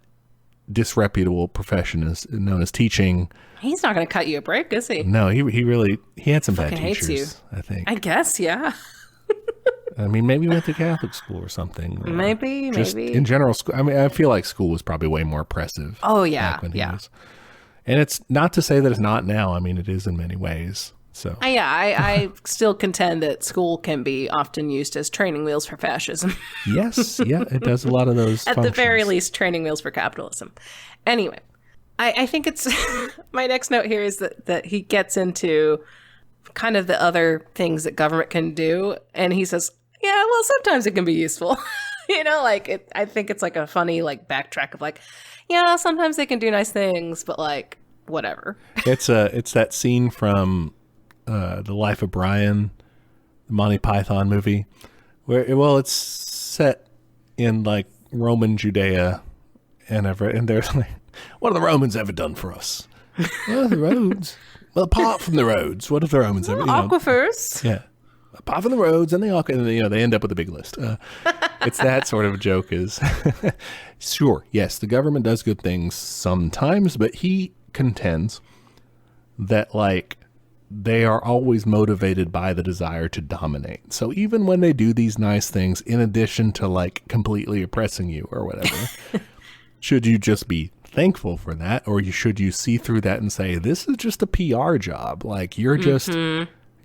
disreputable profession is known as teaching. He's not going to cut you a break, is he? No, he had some bad teachers. Hates you. I think. I guess, yeah. I mean, maybe went to Catholic school or something. Maybe. In general, school. I mean, I feel like school was probably way more oppressive. Oh yeah, back when he was. And it's not to say that it's not now. I mean, it is in many ways. So I still contend that school can be often used as training wheels for fascism. Yes, yeah, it does a lot of those At functions. the very least, training wheels for capitalism. Anyway, I think it's my next note here is that he gets into kind of the other things that government can do, and he says, yeah, well, sometimes it can be useful. I think it's like a funny like backtrack of like, yeah, sometimes they can do nice things, but like whatever. It's that scene from The Life of Brian, the Monty Python movie, where it's set in like Roman Judea, and there's like, what have the Romans ever done for us? Well, the roads. Well, apart from the roads, what have the Romans ever? Aquifers. Yeah. Apart from the roads and they end up with a big list. It's that sort of a joke. Is sure, yes, the government does good things sometimes, but he contends that like they are always motivated by the desire to dominate. So even when they do these nice things, in addition to like completely oppressing you or whatever, should you just be thankful for that, or should you see through that and say, this is just a PR job? Like you're just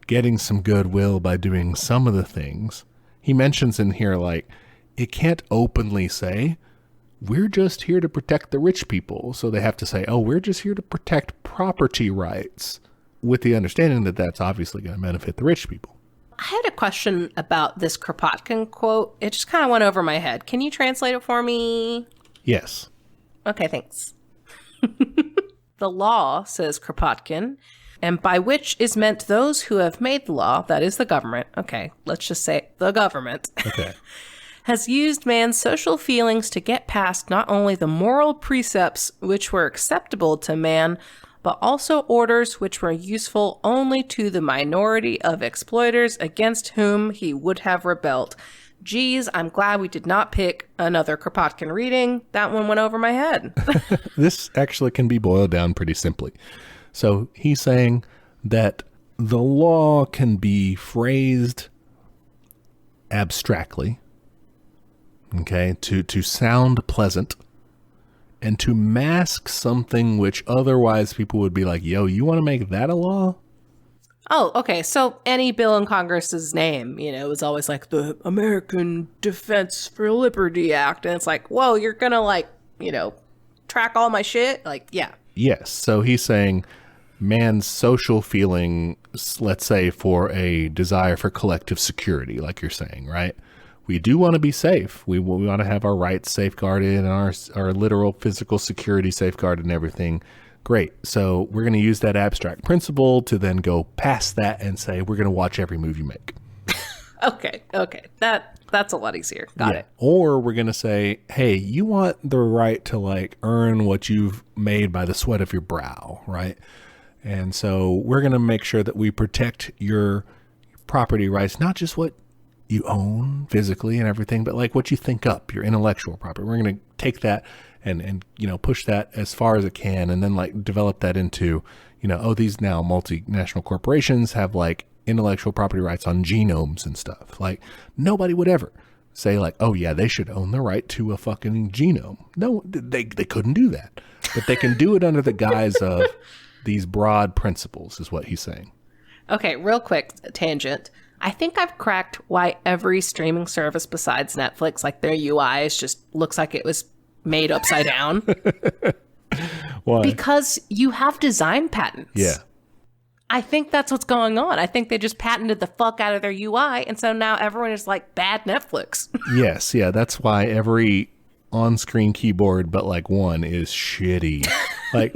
getting some goodwill by doing some of the things. He mentions in here, like, it can't openly say, we're just here to protect the rich people. So they have to say, oh, we're just here to protect property rights, with the understanding that that's obviously going to benefit the rich people. I had a question about this Kropotkin quote. It just kind of went over my head. Can you translate it for me? Yes. Okay, thanks. The law, says Kropotkin, and by which is meant those who have made the law, that is the government, okay, let's just say the government, Okay. has used man's social feelings to get past not only the moral precepts which were acceptable to man, but also orders which were useful only to the minority of exploiters against whom he would have rebelled. Geez, I'm glad we did not pick another Kropotkin reading. That one went over my head. This actually can be boiled down pretty simply. So he's saying that the law can be phrased abstractly, okay, to sound pleasant and to mask something which otherwise people would be like, yo, you want to make that a law? Oh, okay. So any bill in Congress's name, was always like the American Defense for Liberty Act. And it's like, whoa, you're going to track all my shit. Like, yeah. Yes. So he's saying man's social feeling, let's say for a desire for collective security, like you're saying, right? We do want to be safe. We want to have our rights safeguarded and our literal physical security safeguarded and everything. Great. So we're going to use that abstract principle to then go past that and say, we're going to watch every move you make. Okay. That's a lot easier. Got it. Or we're going to say, hey, you want the right to like earn what you've made by the sweat of your brow, right? And so we're going to make sure that we protect your property rights, not just what you own physically and everything, but like what you think up, your intellectual property. We're going to take that and push that as far as it can, and then like develop that into, these now multinational corporations have like intellectual property rights on genomes and stuff. Like nobody would ever say like, oh yeah, they should own the right to a fucking genome. No, they couldn't do that, but they can do it under the guise of these broad principles is what he's saying. Okay, real quick tangent. I think I've cracked why every streaming service besides Netflix, like their UI looks like it was made upside down. Why? Because you have design patents. Yeah. I think that's what's going on. I think they just patented the fuck out of their UI, and so now everyone is like bad Netflix. Yes, yeah, that's why every on-screen keyboard but like one is shitty. Like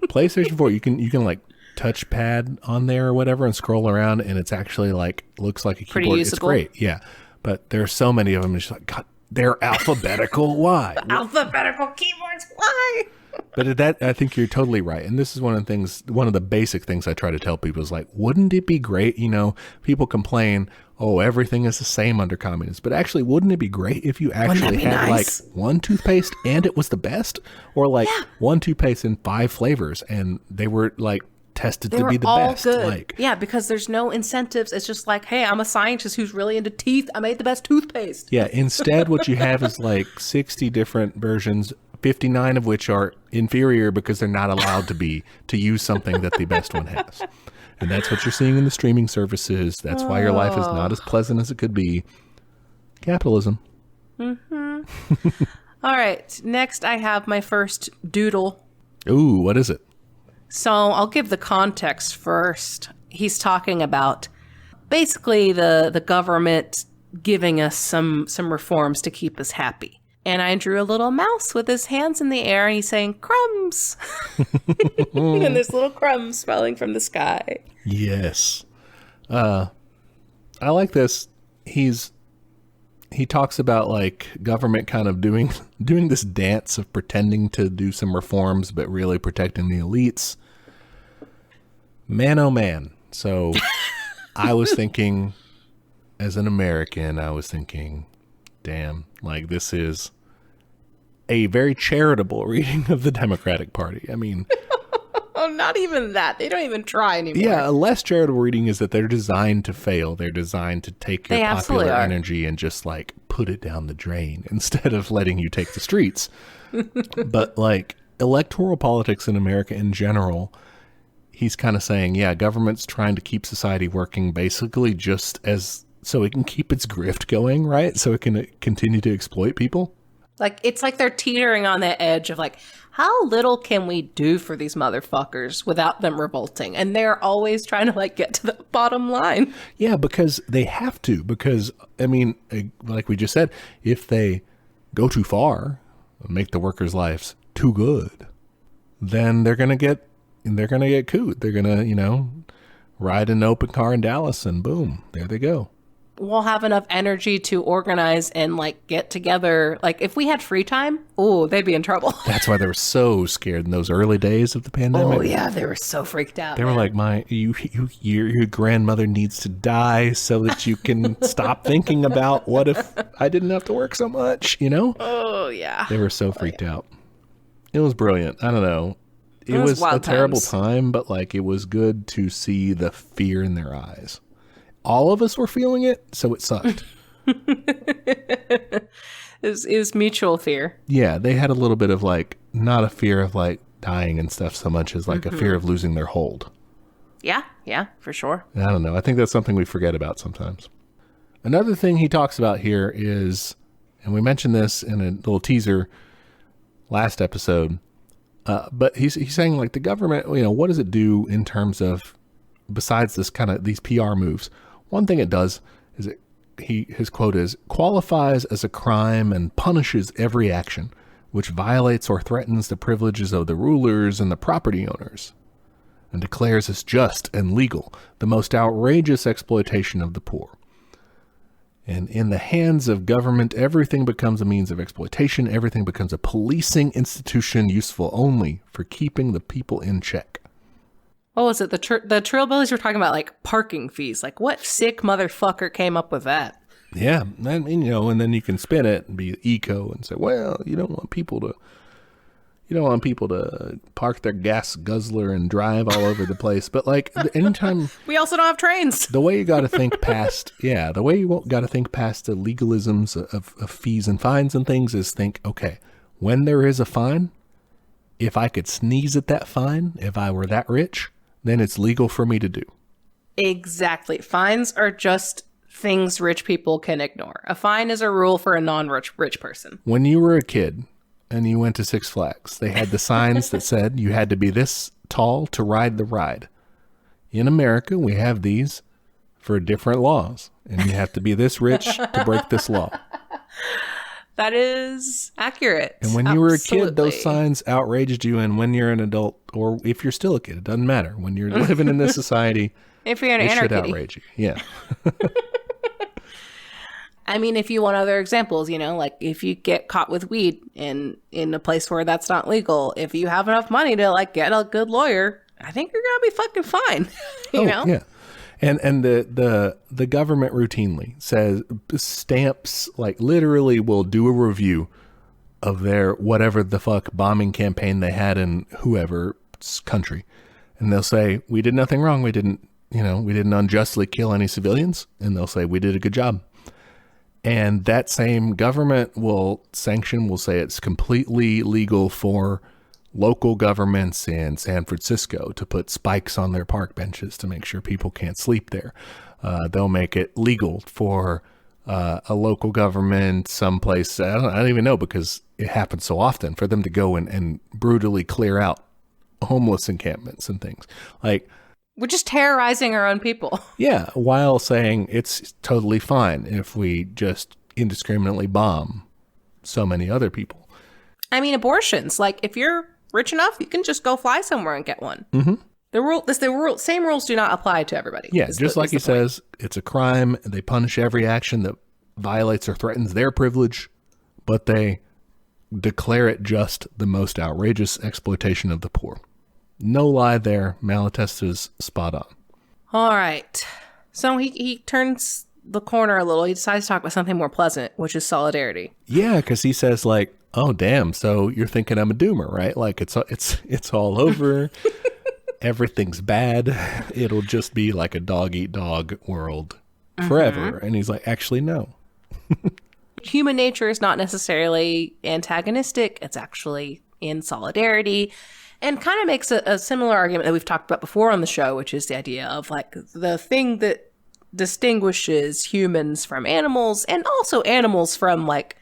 PlayStation 4, you can like touchpad on there or whatever and scroll around, and it's actually like looks like a pretty keyboard. usable. It's great, yeah. But there's so many of them. It's just like, God, they're alphabetical. Why? Alphabetical keyboards. Why? But I think you're totally right. And this is one of the basic things I try to tell people is like, wouldn't it be great? People complain, oh, everything is the same under communism. But actually, wouldn't it be great if you actually had nice? like one toothpaste and it was the best? Or like one toothpaste in 5 flavors and they were like tested to be the best. Good. Like, yeah, because there's no incentives. It's just like, hey, I'm a scientist who's really into teeth. I made the best toothpaste. Yeah, instead what you have is like 60 different versions, 59 of which are inferior because they're not allowed to use something that the best one has. And that's what you're seeing in the streaming services. That's why your life is not as pleasant as it could be. Capitalism. Mm-hmm. All right. Next, I have my first doodle. Ooh, what is it? So I'll give the context first. He's talking about basically the government giving us some reforms to keep us happy. And I drew a little mouse with his hands in the air, and he's saying, crumbs. And there's little crumbs falling from the sky. Yes. I like this. He talks about like government kind of doing this dance of pretending to do some reforms, but really protecting the elites. Man, oh man. So I was thinking, as an American, damn, like this is a very charitable reading of the Democratic Party. I mean, oh, not even that. They don't even try anymore. Yeah, a less charitable reading is that they're designed to fail. They're designed to take your popular energy and just like put it down the drain instead of letting you take the streets. But like electoral politics in America in general, he's kind of saying, yeah, government's trying to keep society working basically just as so it can keep its grift going, right? So it can continue to exploit people. Like, it's like they're teetering on the edge of like, how little can we do for these motherfuckers without them revolting? And they're always trying to like get to the bottom line. Yeah, because they have to. Because, I mean, like we just said, if they go too far, make the workers' lives too good, then they're gonna get cooed. They're gonna, ride an open car in Dallas, and boom, there they go. We'll have enough energy to organize and like get together. Like if we had free time, oh, they'd be in trouble. That's why they were so scared in those early days of the pandemic. Oh yeah, they were so freaked out. They were like, your grandmother needs to die so that you can stop thinking about what if I didn't have to work so much, Oh yeah. They were so freaked out. It was brilliant. I don't know. It was a terrible time, but like it was good to see the fear in their eyes. All of us were feeling it, so it sucked. It was mutual fear. Yeah, they had a little bit of like, not a fear of like dying and stuff so much as like a fear of losing their hold. Yeah, for sure. I don't know. I think that's something we forget about sometimes. Another thing he talks about here is, and we mentioned this in a little teaser last episode, But he's saying like the government, what does it do in terms of, besides this kind of these PR moves? One thing it does is his quote is, qualifies as a crime and punishes every action which violates or threatens the privileges of the rulers and the property owners, and declares as just and legal the most outrageous exploitation of the poor. And in the hands of government, everything becomes a means of exploitation. Everything becomes a policing institution useful only for keeping the people in check. What was it? The Trillbillies were talking about like parking fees. Like, what sick motherfucker came up with that? Yeah, I mean, and then you can spin it and be eco and say, well, you don't want people to park their gas guzzler and drive all over the place. But like anytime we also don't have trains. The way you got to think past, the legalisms of fees and fines and things is think, okay, when there is a fine, if I could sneeze at that fine, if I were that rich, then it's legal for me to do. Exactly. Fines are just things rich people can ignore. A fine is a rule for a non-rich person. When you were a kid and you went to Six Flags, they had the signs that said you had to be this tall to ride the ride. In America, we have these for different laws, and you have to be this rich to break this law. That is accurate. And when you were a kid, those signs outraged you, and when you're an adult, or if you're still a kid, it doesn't matter. When you're living in this society, if you're in it Anarchy, should outrage you. Yeah. I mean, if you want other examples, like if you get caught with weed in a place where that's not legal, if you have enough money to like get a good lawyer, I think you're gonna be fucking fine. You know? Yeah. And the government routinely stamps, like literally will do a review of their whatever the fuck bombing campaign they had in whoever's country, and they'll say we did nothing wrong, we didn't unjustly kill any civilians, and they'll say we did a good job. And that same government will say it's completely legal for local governments in San Francisco to put spikes on their park benches to make sure people can't sleep there. They'll make it legal for a local government someplace, I don't even know, because it happens so often, for them to go and brutally clear out homeless encampments and things. Like, we're just terrorizing our own people. Yeah, while saying it's totally fine if we just indiscriminately bomb so many other people. I mean, abortions. Like, if you're rich enough, you can just go fly somewhere and get one. Mm-hmm. The same rules do not apply to everybody. Yeah, just like he says, it's a crime. They punish every action that violates or threatens their privilege, but they declare it just the most outrageous exploitation of the poor. No lie there. Malatesta's spot on. All right. So he turns the corner a little. He decides to talk about something more pleasant, which is solidarity. Yeah, because he says like, "Oh damn, so you're thinking I'm a doomer, right? Like it's all over. Everything's bad. It'll just be like a dog eat dog world forever." Mm-hmm. And he's like, "Actually, no." Human nature is not necessarily antagonistic. It's actually in solidarity. And kind of makes a similar argument that we've talked about before on the show, which is the idea of like the thing that distinguishes humans from animals, and also animals from like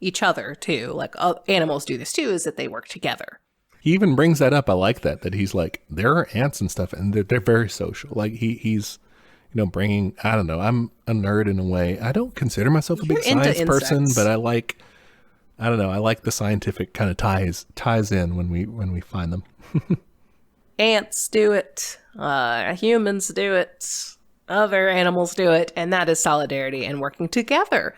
each other too. Like animals do this too, is that they work together. He even brings that up. I like that he's like, there are ants and stuff, and they're very social. Like he's bringing, I don't know, I'm a nerd in a way. I don't consider myself a big science person, but I like the scientific kind of ties in when we find them. Ants do it. Humans do it. Other animals do it. And that is solidarity and working together.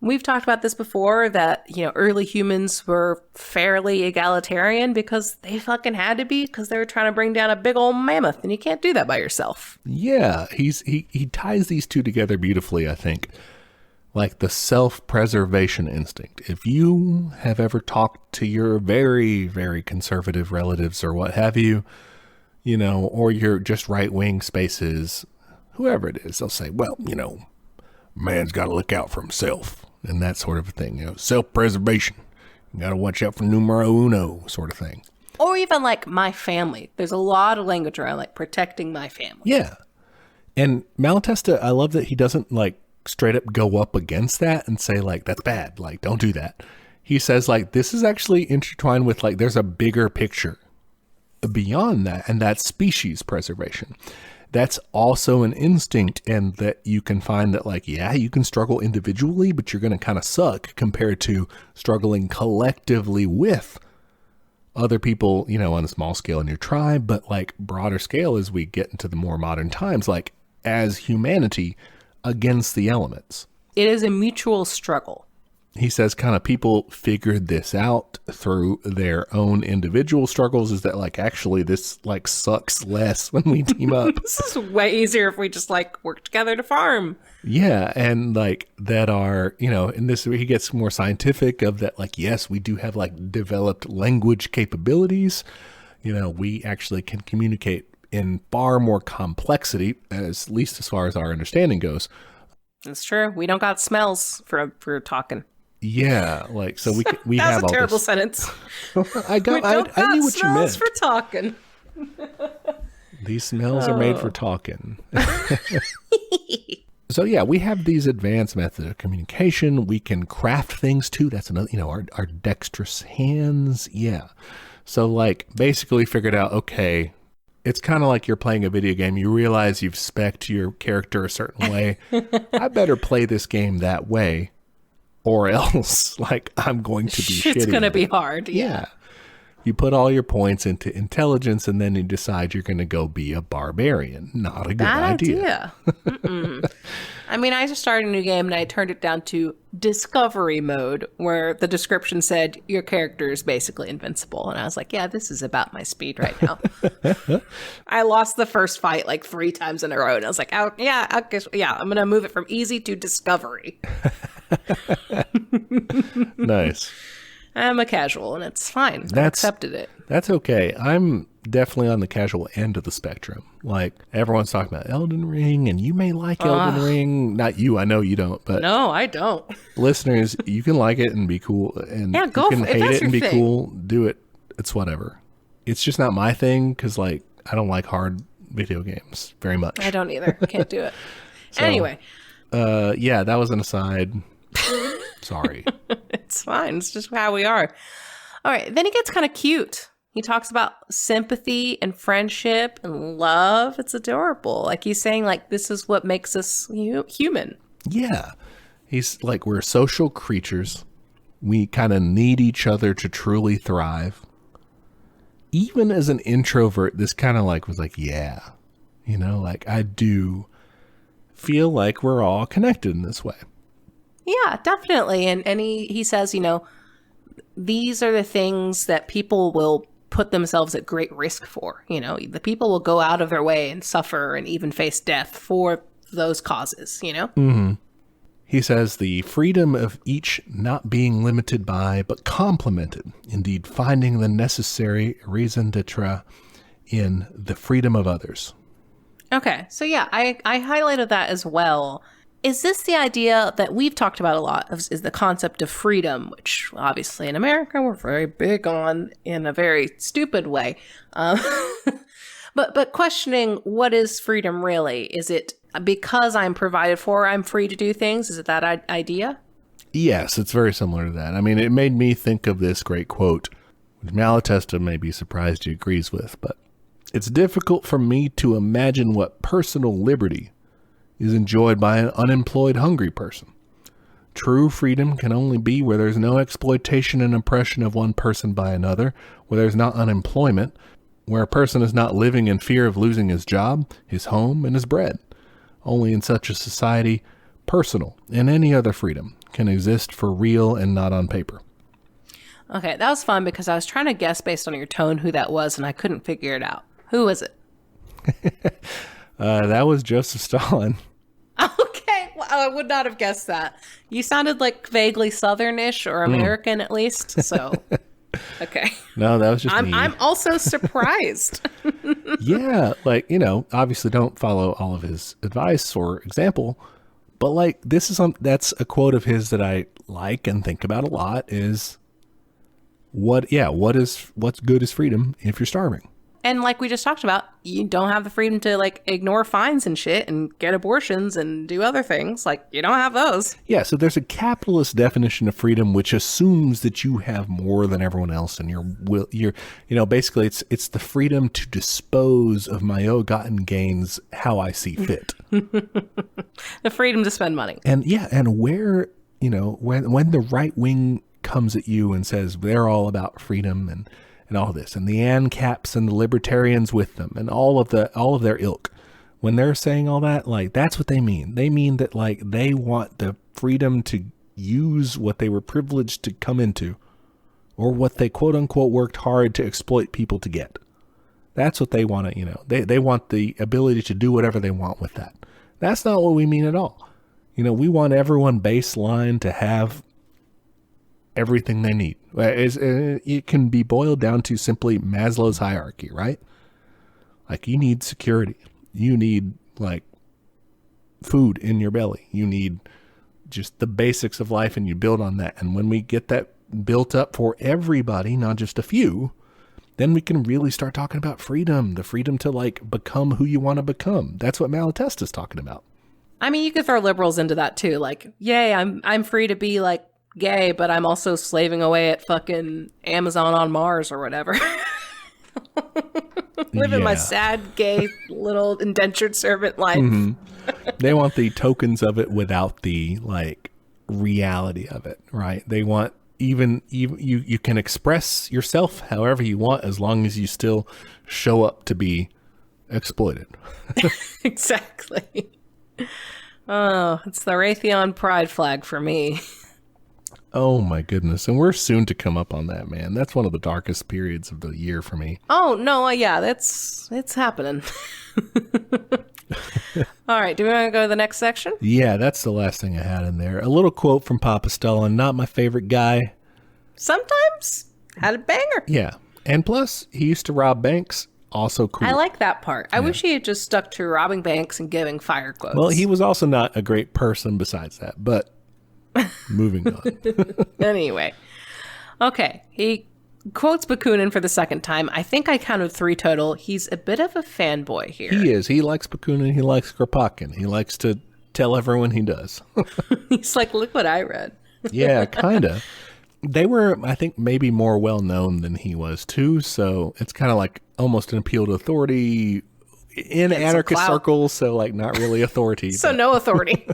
We've talked about this before, that, early humans were fairly egalitarian because they fucking had to be, because they were trying to bring down a big old mammoth, and you can't do that by yourself. Yeah, he ties these two together beautifully, I think. Like the self-preservation instinct. If you have ever talked to your very, very conservative relatives or what have you, or your just right-wing spaces, whoever it is, they'll say, well, man's got to look out for himself and that sort of a thing. Self-preservation. You got to watch out for numero uno sort of thing. Or even like my family. There's a lot of language around like protecting my family. Yeah. And Malatesta, I love that he doesn't like straight up go up against that and say like, that's bad. Like, don't do that. He says, like, this is actually intertwined with, like, there's a bigger picture beyond that, and that's species preservation. That's also an instinct, and that you can find that, like, yeah, you can struggle individually, but you're going to kind of suck compared to struggling collectively with other people, you know, on a small scale in your tribe, but like broader scale as we get into the more modern times, like as humanity against the elements. It is a mutual struggle. He says kind of people figured this out through their own individual struggles, is that like, actually this like sucks less when we team up. This is way easier if we just like work together to farm. Yeah. And like that are, you know, in this, he gets more scientific of that, like, yes, we do have like developed language capabilities. You know, we actually can communicate in far more complexity, at least as far as our understanding goes. That's true. We don't got smells for talking. Yeah, like, so we have all this. That was a terrible sentence. I knew what you meant. For talking. These smells are made for talking. So yeah, we have these advanced methods of communication. We can craft things too. That's another, you know, our dexterous hands. Yeah. So like basically figured out, okay, it's kind of like you're playing a video game. You realize you've spec'd your character a certain way. I better play this game that way, or else like I'm going to be shitty. It's going to be hard. Yeah. You put all your points into intelligence, and then you decide you're going to go be a barbarian. Not a good idea. I mean, I just started a new game and I turned it down to discovery mode, where the description said your character is basically invincible. And I was like, yeah, this is about my speed right now. I lost the first fight like 3 times in a row. And I was like, I'm going to move it from easy to discovery. Nice. I'm a casual, and it's fine. I accepted it. That's okay. I'm definitely on the casual end of the spectrum. Like, everyone's talking about Elden Ring, and you may like Elden Ring. Not you, I know you don't, but... No, I don't. Listeners, you can like it and be cool, and yeah, go you can for it. hate it and be cool. Do it. It's whatever. It's just not my thing, because, like, I don't like hard video games very much. I don't either. Can't do it. So, anyway. Yeah, that was an aside. Sorry. It's fine. It's just how we are. All right. Then he gets kind of cute. He talks about sympathy and friendship and love. It's adorable. Like he's saying, like, this is what makes us human. Yeah. He's like, we're social creatures. We kind of need each other to truly thrive. Even as an introvert, this kind of like was like, yeah, you know, like I do feel like we're all connected in this way. Yeah, definitely. And he says, you know, these are the things that people will put themselves at great risk for. You know, the people will go out of their way and suffer and even face death for those causes, you know? Mm-hmm. He says the freedom of each not being limited by, but complemented. Indeed, finding the necessary raison d'etre in the freedom of others. Okay. So yeah, I highlighted that as well. Is this the idea that we've talked about a lot, is the concept of freedom, which obviously in America we're very big on in a very stupid way. But questioning what is freedom really? Is it because I'm provided for, I'm free to do things? Is it that idea? Yes, it's very similar to that. I mean, it made me think of this great quote, which Malatesta may be surprised he agrees with, but it's difficult for me to imagine what personal liberty is enjoyed by an unemployed, hungry person. True freedom can only be where there's no exploitation and oppression of one person by another, where there's not unemployment, where a person is not living in fear of losing his job, his home, and his bread. Only in such a society, personal and any other freedom can exist for real and not on paper. Okay, that was fun because I was trying to guess based on your tone who that was, and I couldn't figure it out. Who was it? That was Joseph Stalin. Okay, well, I would not have guessed that. You sounded like vaguely Southernish or American at least, so okay. No, that was just me. I'm also surprised. Yeah, like, you know, obviously don't follow all of his advice or example, but like this is that's a quote of his that I like and think about a lot is what's good is freedom if you're starving. And like we just talked about, you don't have the freedom to like ignore fines and shit and get abortions and do other things. Like, you don't have those. Yeah, so there's a capitalist definition of freedom which assumes that you have more than everyone else, and basically it's the freedom to dispose of my ill-gotten gains how I see fit. The freedom to spend money. And where, when the right wing comes at you and says they're all about freedom and all this, and the ANCAPs and the libertarians with them, and all of their ilk, when they're saying all that, like, that's what they mean. They mean that, like, they want the freedom to use what they were privileged to come into, or what they quote unquote worked hard to exploit people to get. That's what they want to, they want the ability to do whatever they want with that. That's not what we mean at all. We want everyone baseline to have everything they need. It can be boiled down to simply Maslow's hierarchy, right? Like, you need security. You need, like, food in your belly. You need just the basics of life, and you build on that. And when we get that built up for everybody, not just a few, then we can really start talking about freedom, the freedom to, like, become who you want to become. That's what Malatesta is talking about. I mean, you could throw liberals into that too. Like, yay, I'm free to be, like, gay, but I'm also slaving away at fucking Amazon on Mars or whatever. Living my sad, gay, little indentured servant life. Mm-hmm. They want the tokens of it without the, like, reality of it, right? They want even you can express yourself however you want, as long as you still show up to be exploited. Exactly. Oh, it's the Raytheon pride flag for me. Oh my goodness. And we're soon to come up on that, man. That's one of the darkest periods of the year for me. Oh, no, yeah, it's happening. All right, do we want to go to the next section? Yeah, that's the last thing I had in there. A little quote from Papa Stalin, not my favorite guy. Sometimes had a banger. Yeah. And plus, he used to rob banks. Also cool. I like that part. I wish he had just stuck to robbing banks and giving fire quotes. Well, he was also not a great person besides that, but moving on. Anyway. Okay. He quotes Bakunin for the second time. I think I counted 3 total. He's a bit of a fanboy here. He is. He likes Bakunin. He likes Kropotkin. He likes to tell everyone he does. He's like, look what I read. Yeah, kind of. They were, I think, maybe more well-known than he was, too. So it's kind of like almost an appeal to authority in anarchist circles. So, like, not really authority. So no authority.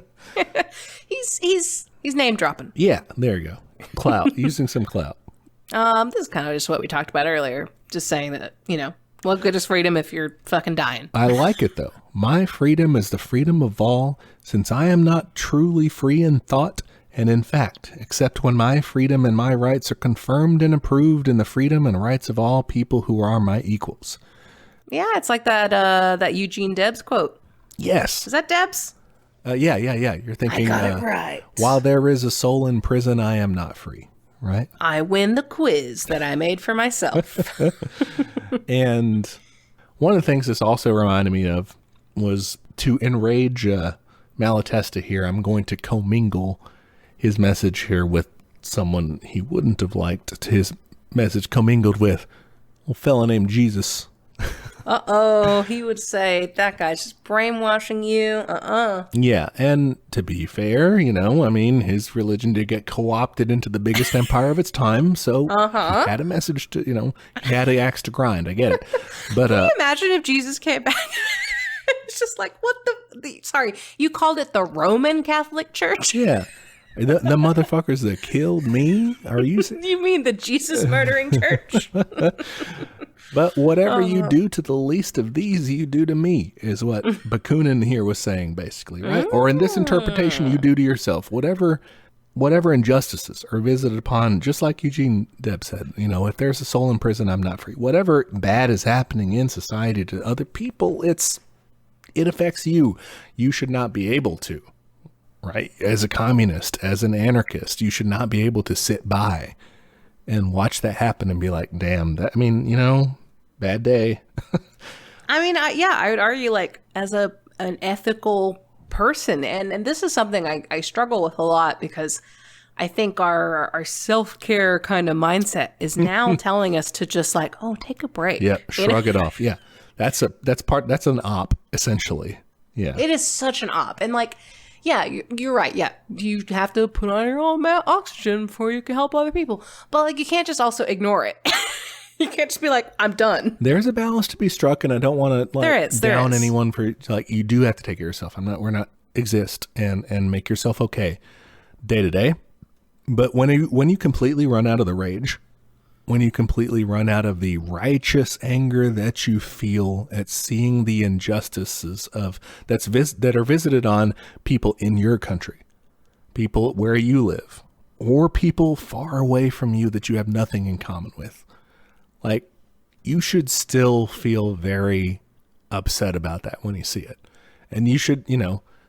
He's name dropping. Yeah, there you go. Clout. Using some clout. This is kind of just what we talked about earlier. Just saying that, what good is freedom if you're fucking dying? I like it, though. My freedom is the freedom of all, since I am not truly free in thought and in fact, except when my freedom and my rights are confirmed and approved in the freedom and rights of all people who are my equals. Yeah, it's like that Eugene Debs quote. Yes. Is that Debs? Yeah. You're thinking, I got it right. While there is a soul in prison, I am not free. Right? I win the quiz that I made for myself. And one of the things this also reminded me of was to enrage Malatesta here. I'm going to commingle his message here with someone he wouldn't have liked his message commingled with. A fella named Jesus. Uh-oh, he would say, that guy's just brainwashing you. Yeah, and to be fair, his religion did get co-opted into the biggest empire of its time, so he had a message to, he had an axe to grind. I get it. But can you imagine if Jesus came back? It's just like, what the sorry, you called it the Roman Catholic Church? Yeah. The motherfuckers that killed me? Are you? You mean the Jesus murdering church? But whatever you do to the least of these, you do to me, is what Bakunin here was saying, basically, right? Or in this interpretation, you do to yourself. Whatever injustices are visited upon, just like Eugene Debs said, if there's a soul in prison, I'm not free. Whatever bad is happening in society to other people, it affects you. You should not be able to. Right? As a communist, as an anarchist, you should not be able to sit by and watch that happen and be like, damn, bad day. I would argue, like, as an ethical person, and this is something I struggle with a lot, because I think our self-care kind of mindset is now telling us to just like, oh, take a break. Yeah, shrug it off. Yeah. That's an op, essentially. Yeah. It is such an op. And like, yeah, you're right. Yeah. You have to put on your own oxygen before you can help other people. But like, you can't just also ignore it. You can't just be like, I'm done. There's a balance to be struck, and I don't want to like down is. anyone for like, you do have to take care of yourself. We're not exist and make yourself okay day to day. But when you completely run out of the rage, when you completely run out of the righteous anger that you feel at seeing the injustices that are visited on people in your country, people where you live, or people far away from you that you have nothing in common with, like, you should still feel very upset about that when you see it. And you should,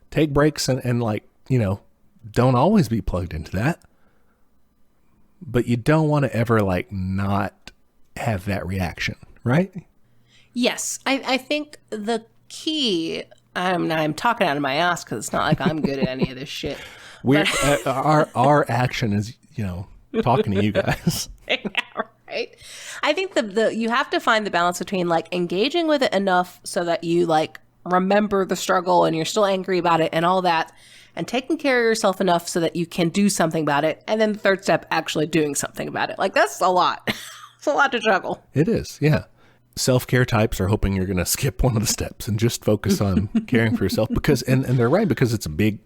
take breaks and like, don't always be plugged into that. But you don't want to ever like not have that reaction, right? Yes. I think the key, I'm talking out of my ass because it's not like I'm good at any of this shit. Our action is, talking to you guys. Yeah, right. I think you have to find the balance between like engaging with it enough so that you like remember the struggle and you're still angry about it and all that, and taking care of yourself enough so that you can do something about it. And then the third step, actually doing something about it. Like, that's a lot. It's a lot to juggle. It is. Yeah. Self-care types are hoping you're going to skip one of the steps and just focus on caring for yourself because, and they're right, because it's a big,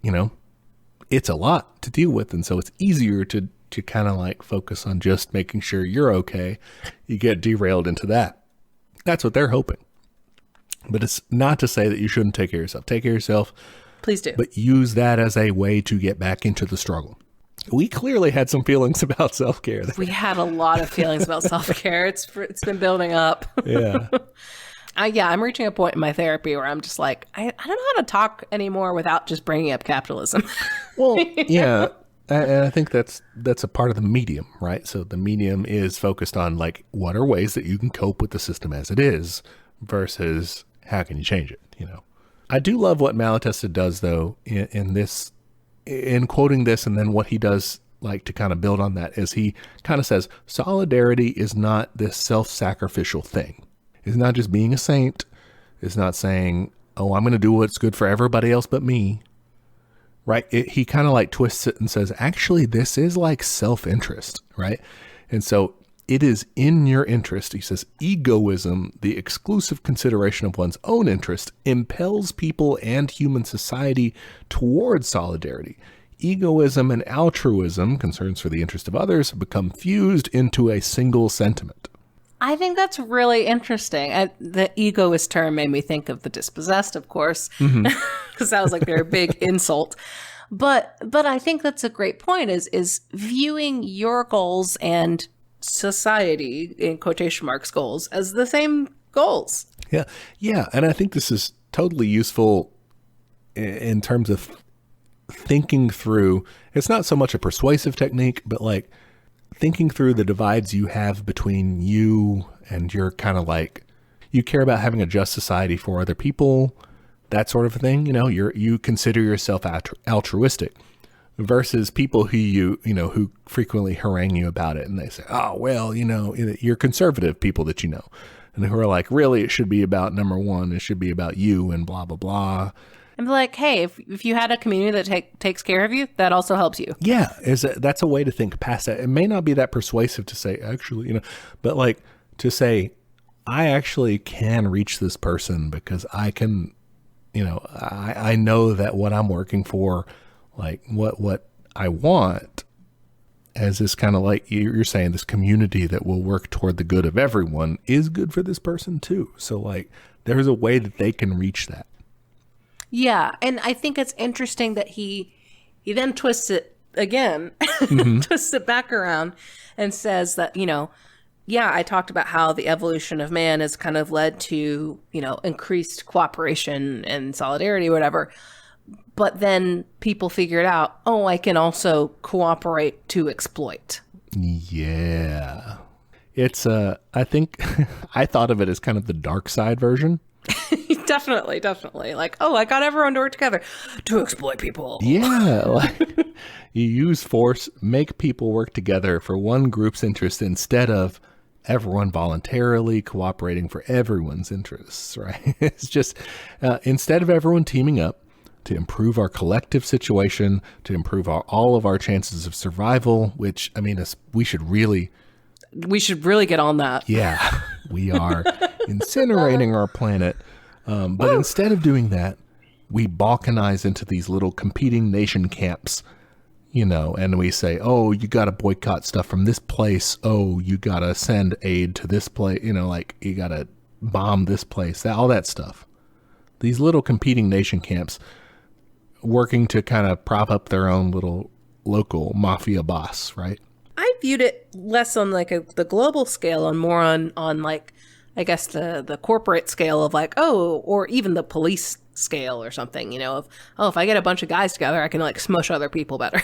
it's a lot to deal with. And so it's easier to kind of like focus on just making sure you're okay. You get derailed into that. That's what they're hoping. But it's not to say that you shouldn't take care of yourself. Take care of yourself. Please do. But use that as a way to get back into the struggle. We clearly had some feelings about self-care. We had a lot of feelings about self-care. It's been building up. Yeah. I'm reaching a point in my therapy where I'm just like, I don't know how to talk anymore without just bringing up capitalism. Well, yeah. And I think that's a part of the medium, right? So the medium is focused on like, what are ways that you can cope with the system as it is versus how can you change it, I do love what Malatesta does, though, in quoting this, and then what he does, like, to kind of build on that, is he kind of says, solidarity is not this self-sacrificial thing. It's not just being a saint. It's not saying, oh, I'm going to do what's good for everybody else but me, right? He kind of, like, twists it and says, actually, this is, like, self-interest, right? And so it is in your interest. He says, egoism, the exclusive consideration of one's own interest, impels people and human society towards solidarity. Egoism and altruism, concerns for the interest of others, become fused into a single sentiment. I think that's really interesting. The egoist term made me think of the dispossessed, of course, because that was like their big insult. But I think that's a great point, is viewing your goals and society, in quotation marks, goals as the same goals. Yeah. Yeah. And I think this is totally useful in terms of thinking through. It's not so much a persuasive technique, but like thinking through the divides you have between you and your kind of like, you care about having a just society for other people, that sort of thing. You consider yourself altruistic. Versus people who who frequently harangue you about it, and they say, oh, well, you're conservative people that and who are like, really, it should be about number one, it should be about you and blah, blah, blah. And be like, hey, if you had a community that takes care of you, that also helps you. Yeah, that's a way to think past that. It may not be that persuasive to say, actually, but like to say, I actually can reach this person because I can, I know that what I'm working for, like what I want as this kind of like you're saying, this community that will work toward the good of everyone is good for this person too. So like there's a way that they can reach that. Yeah. And I think it's interesting that he then twists it again, twists it back around and says that, I talked about how the evolution of man has kind of led to, increased cooperation and solidarity or whatever. But then people figured out, oh, I can also cooperate to exploit. Yeah. It's, I think, I thought of it as kind of the dark side version. Definitely. Like, oh, I got everyone to work together to exploit people. Yeah, like you use force, make people work together for one group's interest instead of everyone voluntarily cooperating for everyone's interests, right? It's just instead of everyone teaming up to improve our collective situation, to improve all of our chances of survival, which, I mean, we should really get on that. Yeah, we are incinerating our planet. But instead of doing that, we balkanize into these little competing nation camps, and we say, oh, you got to boycott stuff from this place. Oh, you got to send aid to this place. Like you got to bomb this place, all that stuff. These little competing nation camps working to kind of prop up their own little local mafia boss, right? I viewed it less on like the global scale and more on like, I guess the corporate scale of like, oh, or even the police scale or something, if I get a bunch of guys together, I can like smush other people better,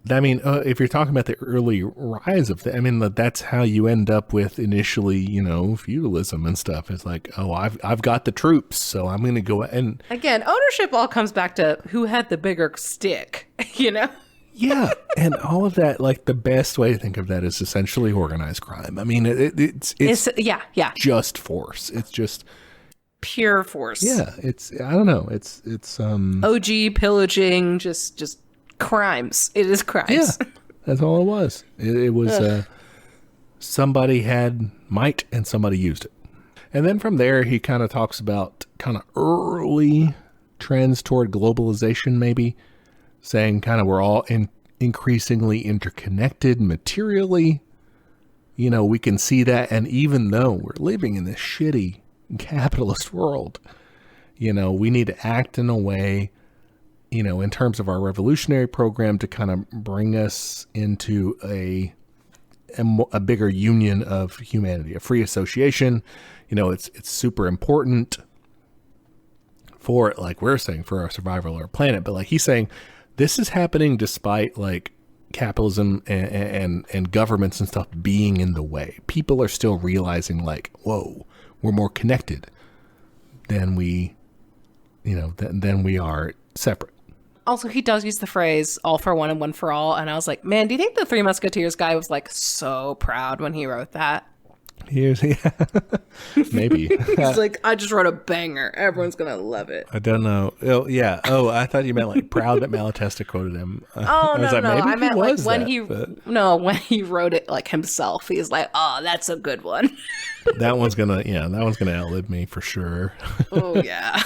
I mean, if you're talking about the early rise of that's how you end up with initially, feudalism and stuff. It's like, oh, I've got the troops, so I'm going to go and again, ownership all comes back to who had the bigger stick, Yeah, and all of that, like the best way to think of that is essentially organized crime. I mean, it's just force. It's just pure force. Yeah, I don't know. It's OG pillaging, just crimes. It is crimes. Yeah, that's all it was. It was somebody had might and somebody used it. And then from there, he kind of talks about kind of early trends toward globalization, maybe. Saying kind of we're all increasingly interconnected materially. We can see that. And even though we're living in this shitty capitalist world, we need to act in a way, in terms of our revolutionary program to kind of bring us into a bigger union of humanity, a free association. It's super important for, like we're saying, for our survival of our planet. But like he's saying, this is happening despite like capitalism and governments and stuff being in the way. People are still realizing like, whoa, we're more connected than we are separate. Also, he does use the phrase all for one and one for all. And I was like, man, do you think the Three Musketeers guy was like so proud when he wrote that? Maybe. He's like, I just wrote a banger. Everyone's going to love it. I don't know. Oh, yeah. Oh, I thought you meant like proud that Malatesta quoted him. No. I meant like when he wrote it like himself. He's like, oh, that's a good one. that one's going to outlive me for sure. Oh, yeah.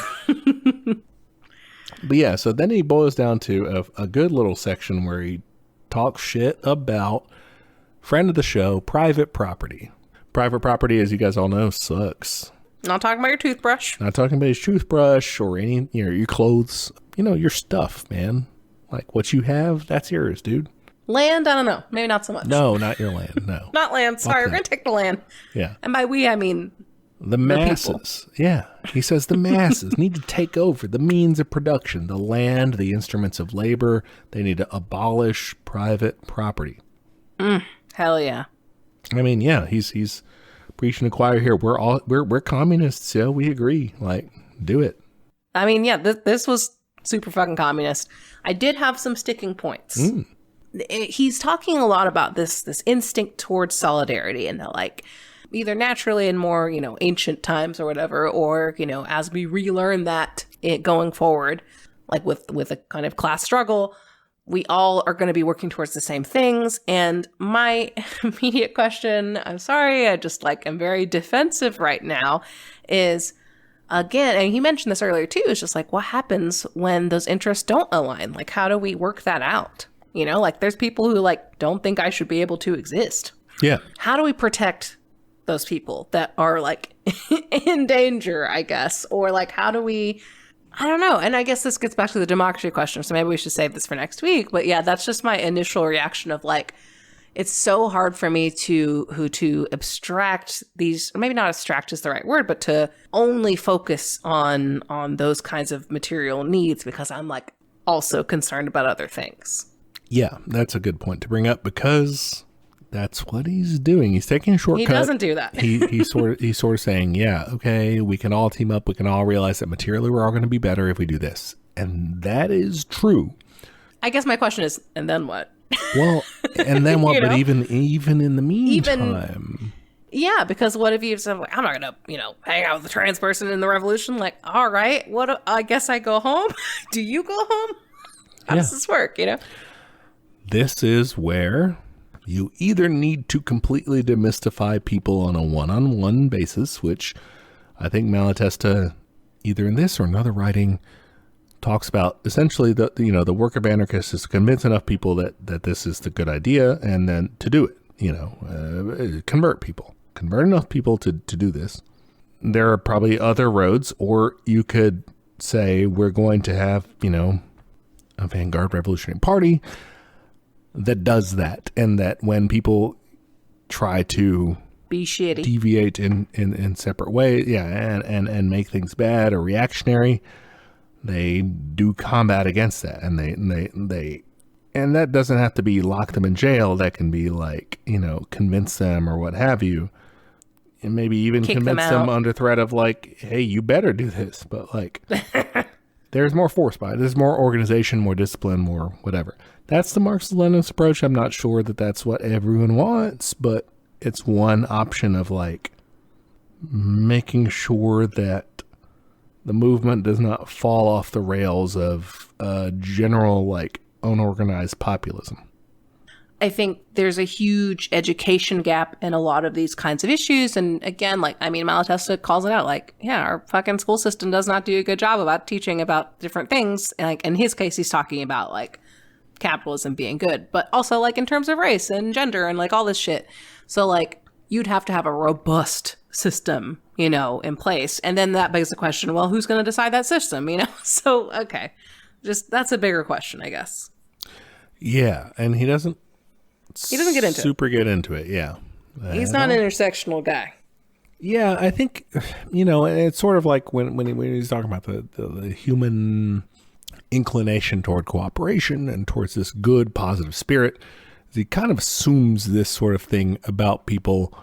But yeah, so then he boils down to a good little section where he talks shit about, friend of the show, private property. Private property, as you guys all know, sucks. Not talking about your toothbrush. Not talking about his toothbrush or any, your clothes, your stuff, man. Like what you have, that's yours, dude. Land, I don't know. Maybe not so much. No, not your land. No. Not land. Sorry, we're going to take the land. Yeah. And by we, I mean the masses. Yeah. He says the masses need to take over the means of production, the land, the instruments of labor. They need to abolish private property. Hell yeah. I mean, yeah, he's preaching to the choir here. We're communists. Yeah, we agree. Like, do it. I mean, yeah, this was super fucking communist. I did have some sticking points. He's talking a lot about this instinct towards solidarity and that, like, either naturally in more, ancient times or whatever, or, as we relearn that going forward, like with a kind of class struggle, we all are going to be working towards the same things. And my immediate question, I'm sorry, I just am very defensive right now, is again, and he mentioned this earlier too, is just like, what happens when those interests don't align? Like, how do we work that out? There's people who don't think I should be able to exist. Yeah. How do we protect those people that are in danger, I guess? Or how do we, I don't know. And I guess this gets back to the democracy question. So maybe we should save this for next week. But yeah, that's just my initial reaction of it's so hard for me to abstract these, or maybe not abstract is the right word, but to only focus on those kinds of material needs because I'm also concerned about other things. Yeah, that's a good point to bring up because That's what he's doing. He's taking a shortcut. He doesn't do that. He's sort of saying, yeah, okay, we can all team up. We can all realize that materially we're all going to be better if we do this. And that is true. I guess my question is, and then what? Well, and then what? But even in the meantime. Yeah, because what if you said, like, I'm not going to, hang out with a trans person in the revolution? Like, all right, I guess I go home. Do you go home? How does this work, This is where you either need to completely demystify people on a one-on-one basis, which I think Malatesta, either in this or another writing, talks about. Essentially, the work of anarchists is to convince enough people that this is the good idea, and then to do it. Convert enough people to do this. There are probably other roads, or you could say we're going to have a vanguard revolutionary party that does that, and that when people try to be shitty, deviate in separate ways, and make things bad or reactionary, they do combat against that, and and that doesn't have to be lock them in jail. That can be like, convince them or what have you, and maybe even convince them under threat of like, hey, you better do this, but like. There's more force by it. There's more organization, more discipline, more whatever. That's the Marxist-Leninist approach. I'm not sure that that's what everyone wants, but it's one option of like making sure that the movement does not fall off the rails of general like unorganized populism. I think there's a huge education gap in a lot of these kinds of issues. And again, Malatesta calls it out, our fucking school system does not do a good job about teaching about different things. And like, in his case, he's talking about like capitalism being good, but also like in terms of race and gender and like all this shit. So like you'd have to have a robust system, in place. And then that begs the question, well, who's going to decide that system, So, okay. That's a bigger question, I guess. Yeah. And he doesn't get into get into it. Yeah. He's not an intersectional guy. Yeah. I think, it's sort of like when he's talking about the human inclination toward cooperation and towards this good, positive spirit, he kind of assumes this sort of thing about people,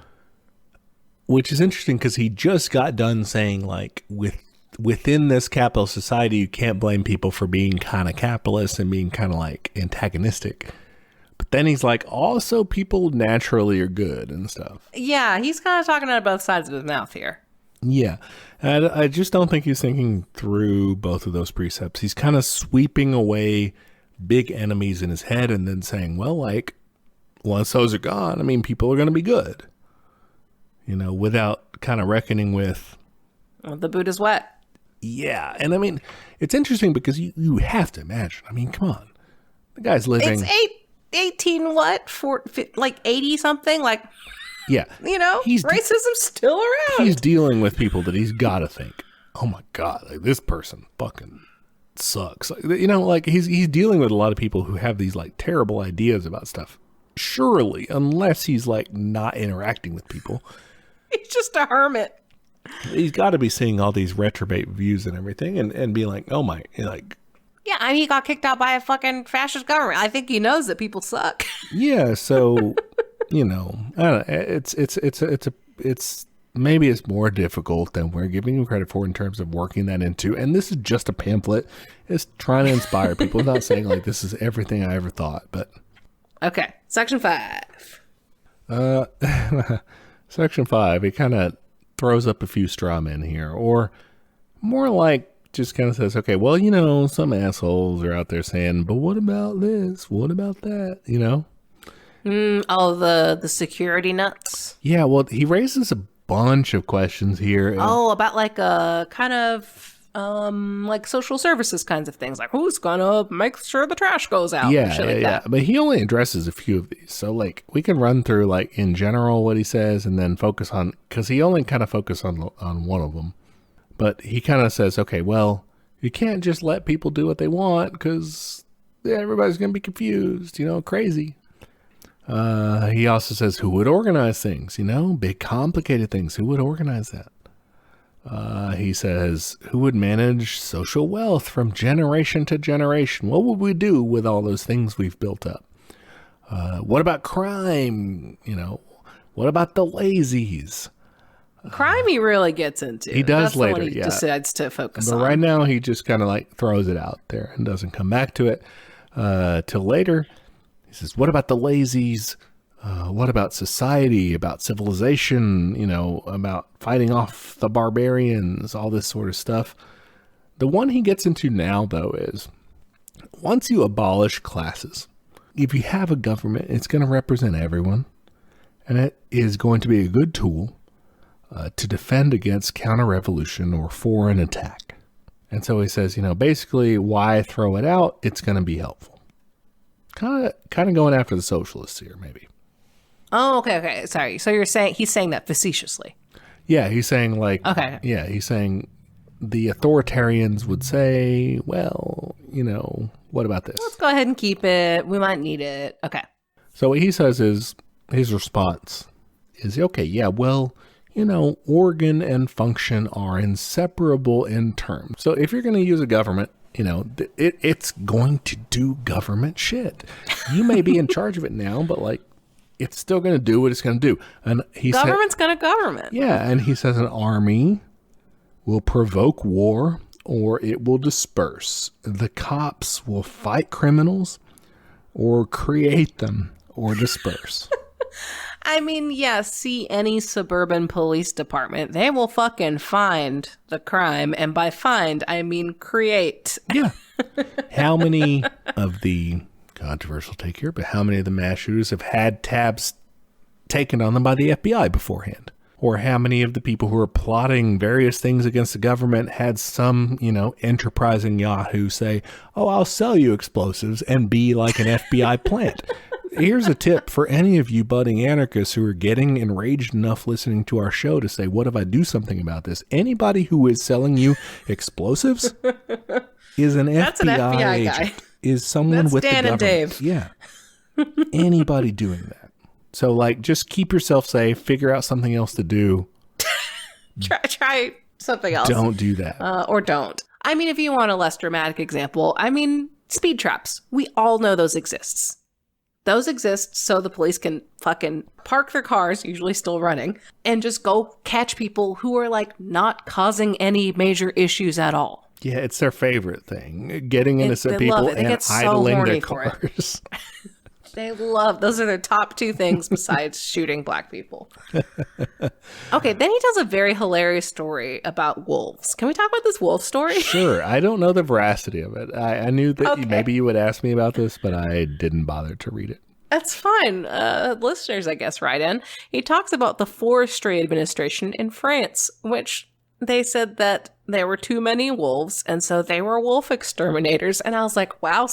which is interesting because he just got done saying like within this capitalist society, you can't blame people for being kind of capitalist and being kind of like antagonistic. But then he's like, also people naturally are good and stuff. Yeah, he's kind of talking out of both sides of his mouth here. Yeah. And I just don't think he's thinking through both of those precepts. He's kind of sweeping away big enemies in his head and then saying, well, like, once those are gone, people are going to be good. Without kind of reckoning with... Well, the boot is wet. Yeah. And it's interesting because you have to imagine. Come on. The guy's living... It's 18 what? 80 something? Like, yeah. Racism's still around. He's dealing with people that he's got to think, oh my God, like this person fucking sucks. Like, he's dealing with a lot of people who have these like terrible ideas about stuff. Surely, unless he's like not interacting with people. He's just a hermit. He's got to be seeing all these retrobate views and everything and be like, oh my, like. Yeah, he got kicked out by a fucking fascist government. I think he knows that people suck. Yeah, so, I don't know. It's maybe it's more difficult than we're giving him credit for in terms of working that into. And this is just a pamphlet. It's trying to inspire people. It's not saying like this is everything I ever thought, but. Okay, section 5. Section 5, it kind of throws up a few straw men here, or more like just kind of says, okay, well, some assholes are out there saying, but what about this? What about that? The security nuts. Yeah, well, he raises a bunch of questions here. About like a kind of like social services kinds of things, like who's gonna make sure the trash goes out. Yeah. But he only addresses a few of these, so like we can run through like in general what he says and then focus on, because he only kind of focused on one of them. But he kind of says, okay, well, you can't just let people do what they want because everybody's going to be confused, crazy. He also says, who would organize things, big complicated things? Who would organize that? He says, who would manage social wealth from generation to generation? What would we do with all those things we've built up? What about crime? What about the lazies? Crime he really gets into. He does That's later, the one he decides to focus but on. right now, he just kind of like throws it out there and doesn't come back to it till later. He says, what about the lazies? What about society, about civilization, about fighting off the barbarians, all this sort of stuff. The one he gets into now, though, is once you abolish classes, if you have a government, it's going to represent everyone, and it is going to be a good tool to defend against counter-revolution or foreign attack. And so he says, basically, why throw it out? It's going to be helpful. Kind of going after the socialists here, maybe. Oh, okay. Sorry. So he's saying that facetiously. Yeah, he's saying okay. Yeah, he's saying the authoritarians would say, well, what about this? Let's go ahead and keep it. We might need it. Okay. So what he says is, his response is, okay, yeah, well, organ and function are inseparable in terms. So if you're going to use a government, it's going to do government shit. You may be in charge of it now, but it's still going to do what it's going to do. And government's going to government. Yeah, and he says an army will provoke war or it will disperse. The cops will fight criminals or create them or disperse. I mean, see any suburban police department. They will fucking find the crime. And by find, I mean create. Yeah. How many of the controversial take here, but how many of the mass shooters have had tabs taken on them by the FBI beforehand? Or how many of the people who are plotting various things against the government had some, enterprising Yahoo say, oh, I'll sell you explosives and be like an FBI plant. Here's a tip for any of you budding anarchists who are getting enraged enough listening to our show to say, what if I do something about this? Anybody who is selling you explosives is an FBI agent. Guy. Is someone That's with Dan the and government. Dave. Yeah. Anybody doing that. So just keep yourself safe, figure out something else to do. Try something else. Don't do that. Or don't. I mean, if you want a less dramatic example, speed traps. We all know those exists. Those exist so the police can fucking park their cars, usually still running, and just go catch people who are not causing any major issues at all. Yeah, it's their favorite thing. Getting innocent people and idling their cars. They love, those are their top two things besides shooting black people. Okay, then he tells a very hilarious story about wolves. Can we talk about this wolf story? Sure. I don't know the veracity of it. I knew that maybe you would ask me about this, but I didn't bother to read it. That's fine. Listeners, I guess, write in. He talks about the forestry administration in France, which they said that there were too many wolves, and so they were wolf exterminators. And I was like, wow,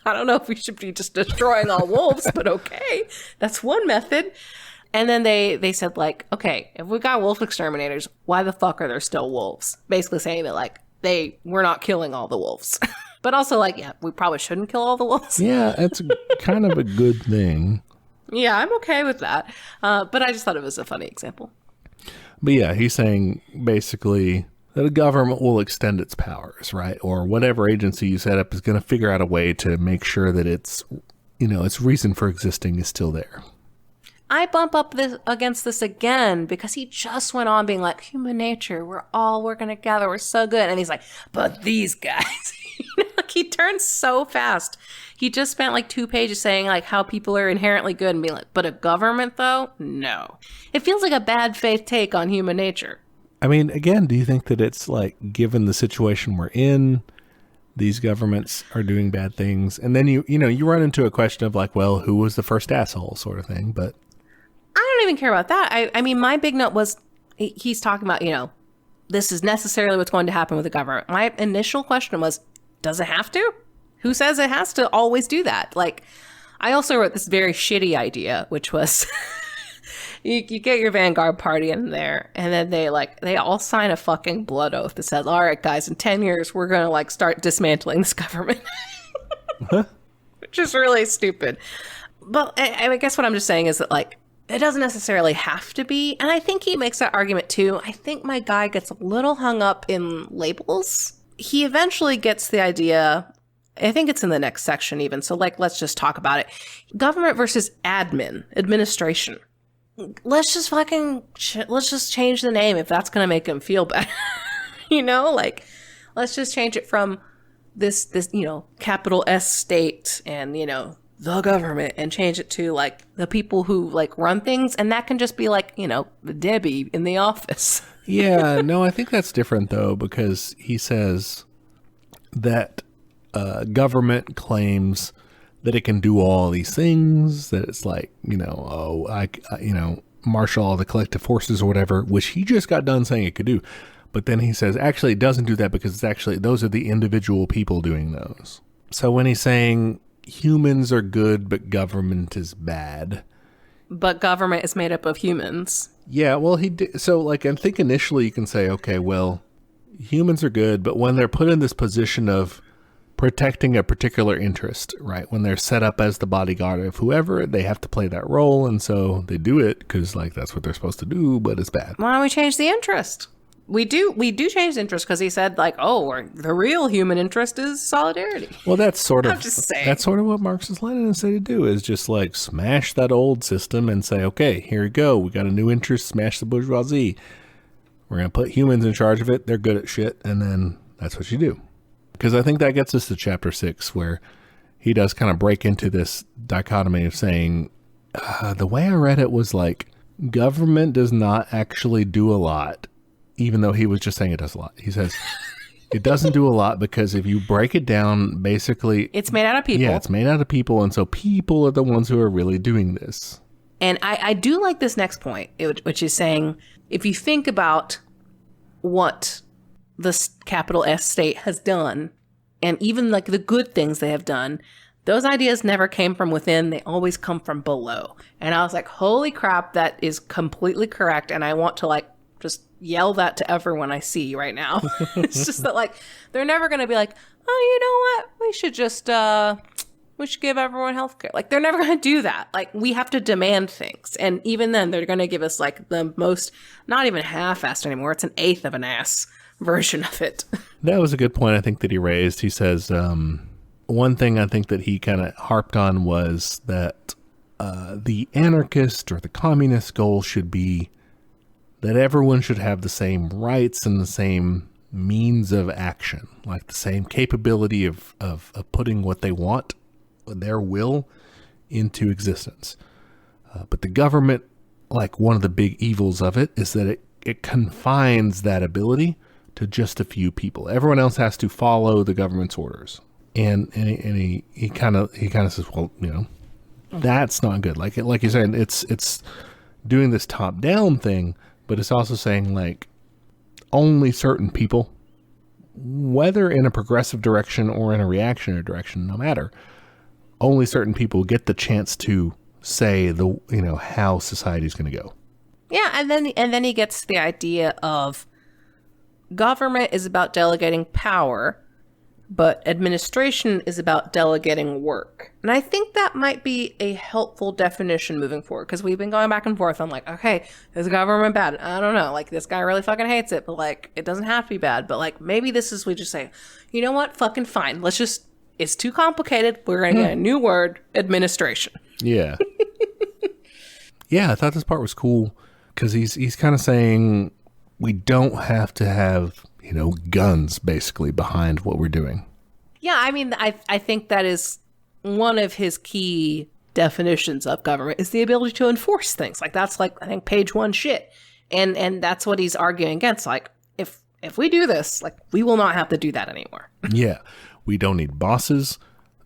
I don't know if we should be just destroying all wolves, but okay, that's one method. And then they said okay, if we got wolf exterminators, why the fuck are there still wolves? Basically saying that we're not killing all the wolves. But also we probably shouldn't kill all the wolves. Yeah, it's kind of a good thing. Yeah, I'm okay with that. But I just thought it was a funny example. But yeah, he's saying basically that a government will extend its powers, right? Or whatever agency you set up is going to figure out a way to make sure that its reason for existing is still there. I bump up against this again because he just went on being like, human nature, we're all working together, we're so good. And he's like, but these guys, he turns so fast. He just spent 2 pages saying how people are inherently good and being like, but a government though? No. It feels like a bad faith take on human nature. I mean, again, do you think that it's given the situation we're in, these governments are doing bad things, and then you run into a question of well, who was the first asshole sort of thing, but I don't even care about that. I mean, my big note was he's talking about, this is necessarily what's going to happen with the government. My initial question was, does it have to? Who says it has to always do that? I also wrote this very shitty idea, which was you get your Vanguard party in there, and then they all sign a fucking blood oath that says, all right, guys, in 10 years, we're going to start dismantling this government. Which is really stupid. But I guess what I'm just saying is that it doesn't necessarily have to be. And I think he makes that argument too. I think my guy gets a little hung up in labels. He eventually gets the idea I think it's in the next section even. So like, let's just talk about it. Government versus administration. Let's just let's just change the name if that's going to make them feel better. Like, let's just change it from this, capital S state and, the government, and change it to like the people who like run things. And that can just be like, Debbie in the office. Yeah, no, I think that's different though, because he says that government claims that it can do all these things, that it's like, marshal all the collective forces or whatever, which he just got done saying it could do. But then he says, actually, it doesn't do that because it's actually, those are the individual people doing those. So when he's saying humans are good, but government is bad. But government is made up of humans. Yeah, well, he did. So like, I think initially you can say, okay, well, humans are good, but when they're put in this position of protecting a particular interest, right? When they're set up as the bodyguard of whoever, they have to play that role. And so they do it because like, that's what they're supposed to do, but it's bad. Why don't we change the interest? We do change the interest because he said like, the real human interest is solidarity. Well, that's sort I'm just saying. That's sort of what Marxist-Leninists say to do, is just like smash that old system and say, okay, here we go. We got a new interest, smash the bourgeoisie. We're going to put humans in charge of it. They're good at shit. And then that's what you do. Because I think that gets us to chapter 6, where he does kind of break into this dichotomy of saying, the way I read it was like, government does not actually do a lot, even though he was just saying it does a lot. He says, it doesn't do a lot because if you break it down, basically... It's made out of people. Yeah, it's made out of people. And so people are the ones who are really doing this. And I do like this next point, which is saying, if you think about what the capital S state has done, and even like the good things they have done, those ideas never came from within. They always come from below. And I was like, holy crap, that is completely correct. And I want to like just yell that to everyone I see right now. It's just that like, they're never going to be like, oh, you know what? We should just, we should give everyone healthcare. Like, they're never going to do that. Like, we have to demand things. And even then, they're going to give us like the most, not even half-assed anymore. It's an eighth of an ass version of it. That was a good point, I think, that he raised. He says, one thing I think that he kind of harped on was that the anarchist or the communist goal should be that everyone should have the same rights and the same means of action, like the same capability of putting what they want, their will, into existence. But the government, like one of the big evils of it, is that it confines that ability to just a few people. Everyone else has to follow the government's orders. And he kind of says, well, that's not good. Like you're saying, it's doing this top down thing, but it's also saying like only certain people, whether in a progressive direction or in a reactionary direction, no matter, only certain people get the chance to say how society is going to go. Yeah, and then he gets the idea of government is about delegating power, but administration is about delegating work. And I think that might be a helpful definition moving forward, because we've been going back and forth on like, okay, is government bad? I don't know. Like, this guy really fucking hates it, but like, it doesn't have to be bad. But like, maybe we just say, you know what? Fucking fine. It's too complicated. We're going to get a new word, administration. Yeah. Yeah, I thought this part was cool, because he's kind of saying we don't have to have guns basically behind what we're doing. Yeah, I mean, I think that is one of his key definitions of government, is the ability to enforce things. Like, that's like, I think, page 1 shit. And that's what he's arguing against. Like, if we do this, like, we will not have to do that anymore. Yeah, we don't need bosses.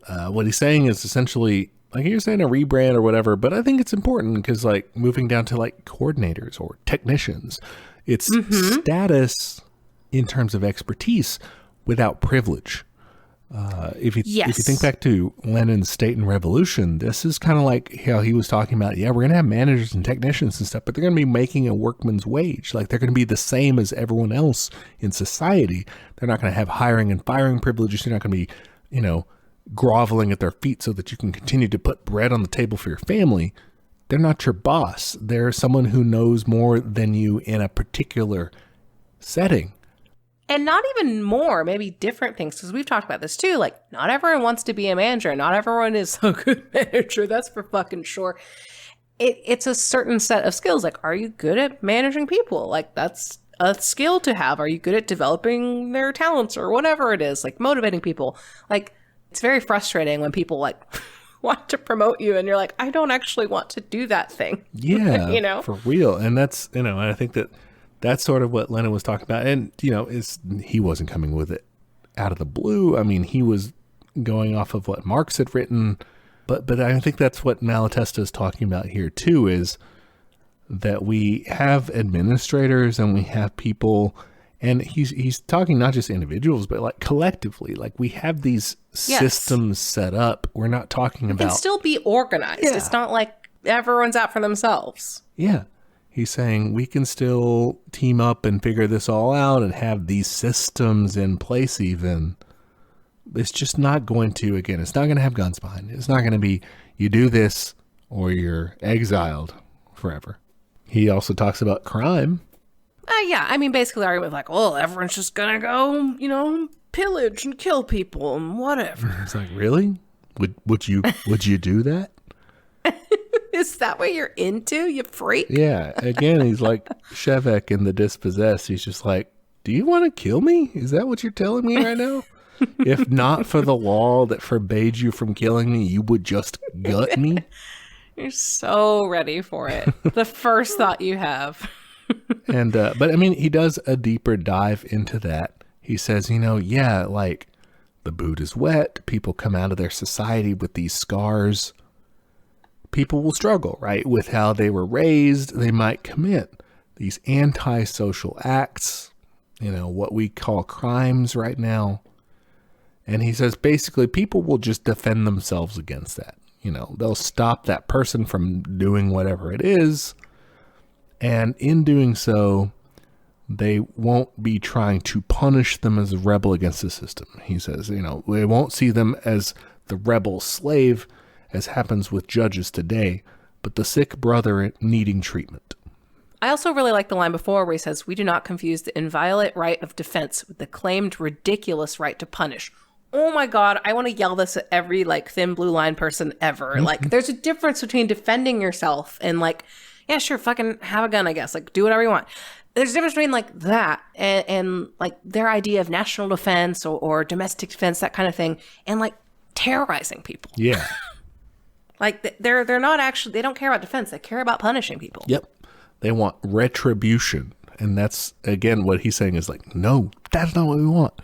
What he's saying is essentially, like you're saying, a rebrand or whatever, but I think it's important because like moving down to like coordinators or technicians, it's status in terms of expertise without privilege. If you think back to Lenin's State and Revolution, this is kind of like how he was talking about, we're going to have managers and technicians and stuff, but they're going to be making a workman's wage. Like, they're going to be the same as everyone else in society. They're not going to have hiring and firing privileges. You're not going to be, groveling at their feet so that you can continue to put bread on the table for your family. They're not your boss. They're someone who knows more than you in a particular setting. And not even more, maybe different things, because we've talked about this too. Like, not everyone wants to be a manager. Not everyone is a good manager. That's for fucking sure. It's a certain set of skills. Like, are you good at managing people? Like, that's a skill to have. Are you good at developing their talents or whatever it is? Like, motivating people. Like, it's very frustrating when people, like, want to promote you and you're like, I don't actually want to do that thing. Yeah, you know? for real. And that's, and I think that's sort of what Lenin was talking about. And, he wasn't coming with it out of the blue. I mean, he was going off of what Marx had written. But I think that's what Malatesta is talking about here, too, is that we have administrators and we have people, and he's talking not just individuals, but like collectively. Like, we have these systems set up. We're not talking about... It can still be organized. Yeah. It's not like everyone's out for themselves. Yeah. He's saying we can still team up and figure this all out and have these systems in place even. It's just not going to, again, it's not going to have guns behind it. It's not going to be, you do this or you're exiled forever. He also talks about crime. Yeah, I mean, basically the argument like, well, everyone's just going to go, pillage and kill people and whatever. It's like, really? Would you do that? Is that what you're into, you freak? Yeah, again, he's like Shevek in The Dispossessed. He's just like, do you want to kill me? Is that what you're telling me right now? If not for the law that forbade you from killing me, you would just gut me. You're so ready for it. The first thought you have. And, but I mean, he does a deeper dive into that. He says, like the boot is wet. People come out of their society with these scars. People will struggle, right? With how they were raised. They might commit these antisocial acts, what we call crimes right now. And he says, basically, people will just defend themselves against that. They'll stop that person from doing whatever it is. And in doing so, they won't be trying to punish them as a rebel against the system. He says, they won't see them as the rebel slave, as happens with judges today, but the sick brother needing treatment. I also really like the line before where he says, we do not confuse the inviolate right of defense with the claimed ridiculous right to punish. Oh my God, I want to yell this at every thin blue line person ever. Mm-hmm. There's a difference between defending yourself and yeah, sure, fucking have a gun, I guess. Do whatever you want. There's a difference between that and their idea of national defense or domestic defense, that kind of thing, and terrorizing people. Yeah. They're not actually, they don't care about defense. They care about punishing people. Yep. They want retribution. And that's, again, what he's saying is no, that's not what we want.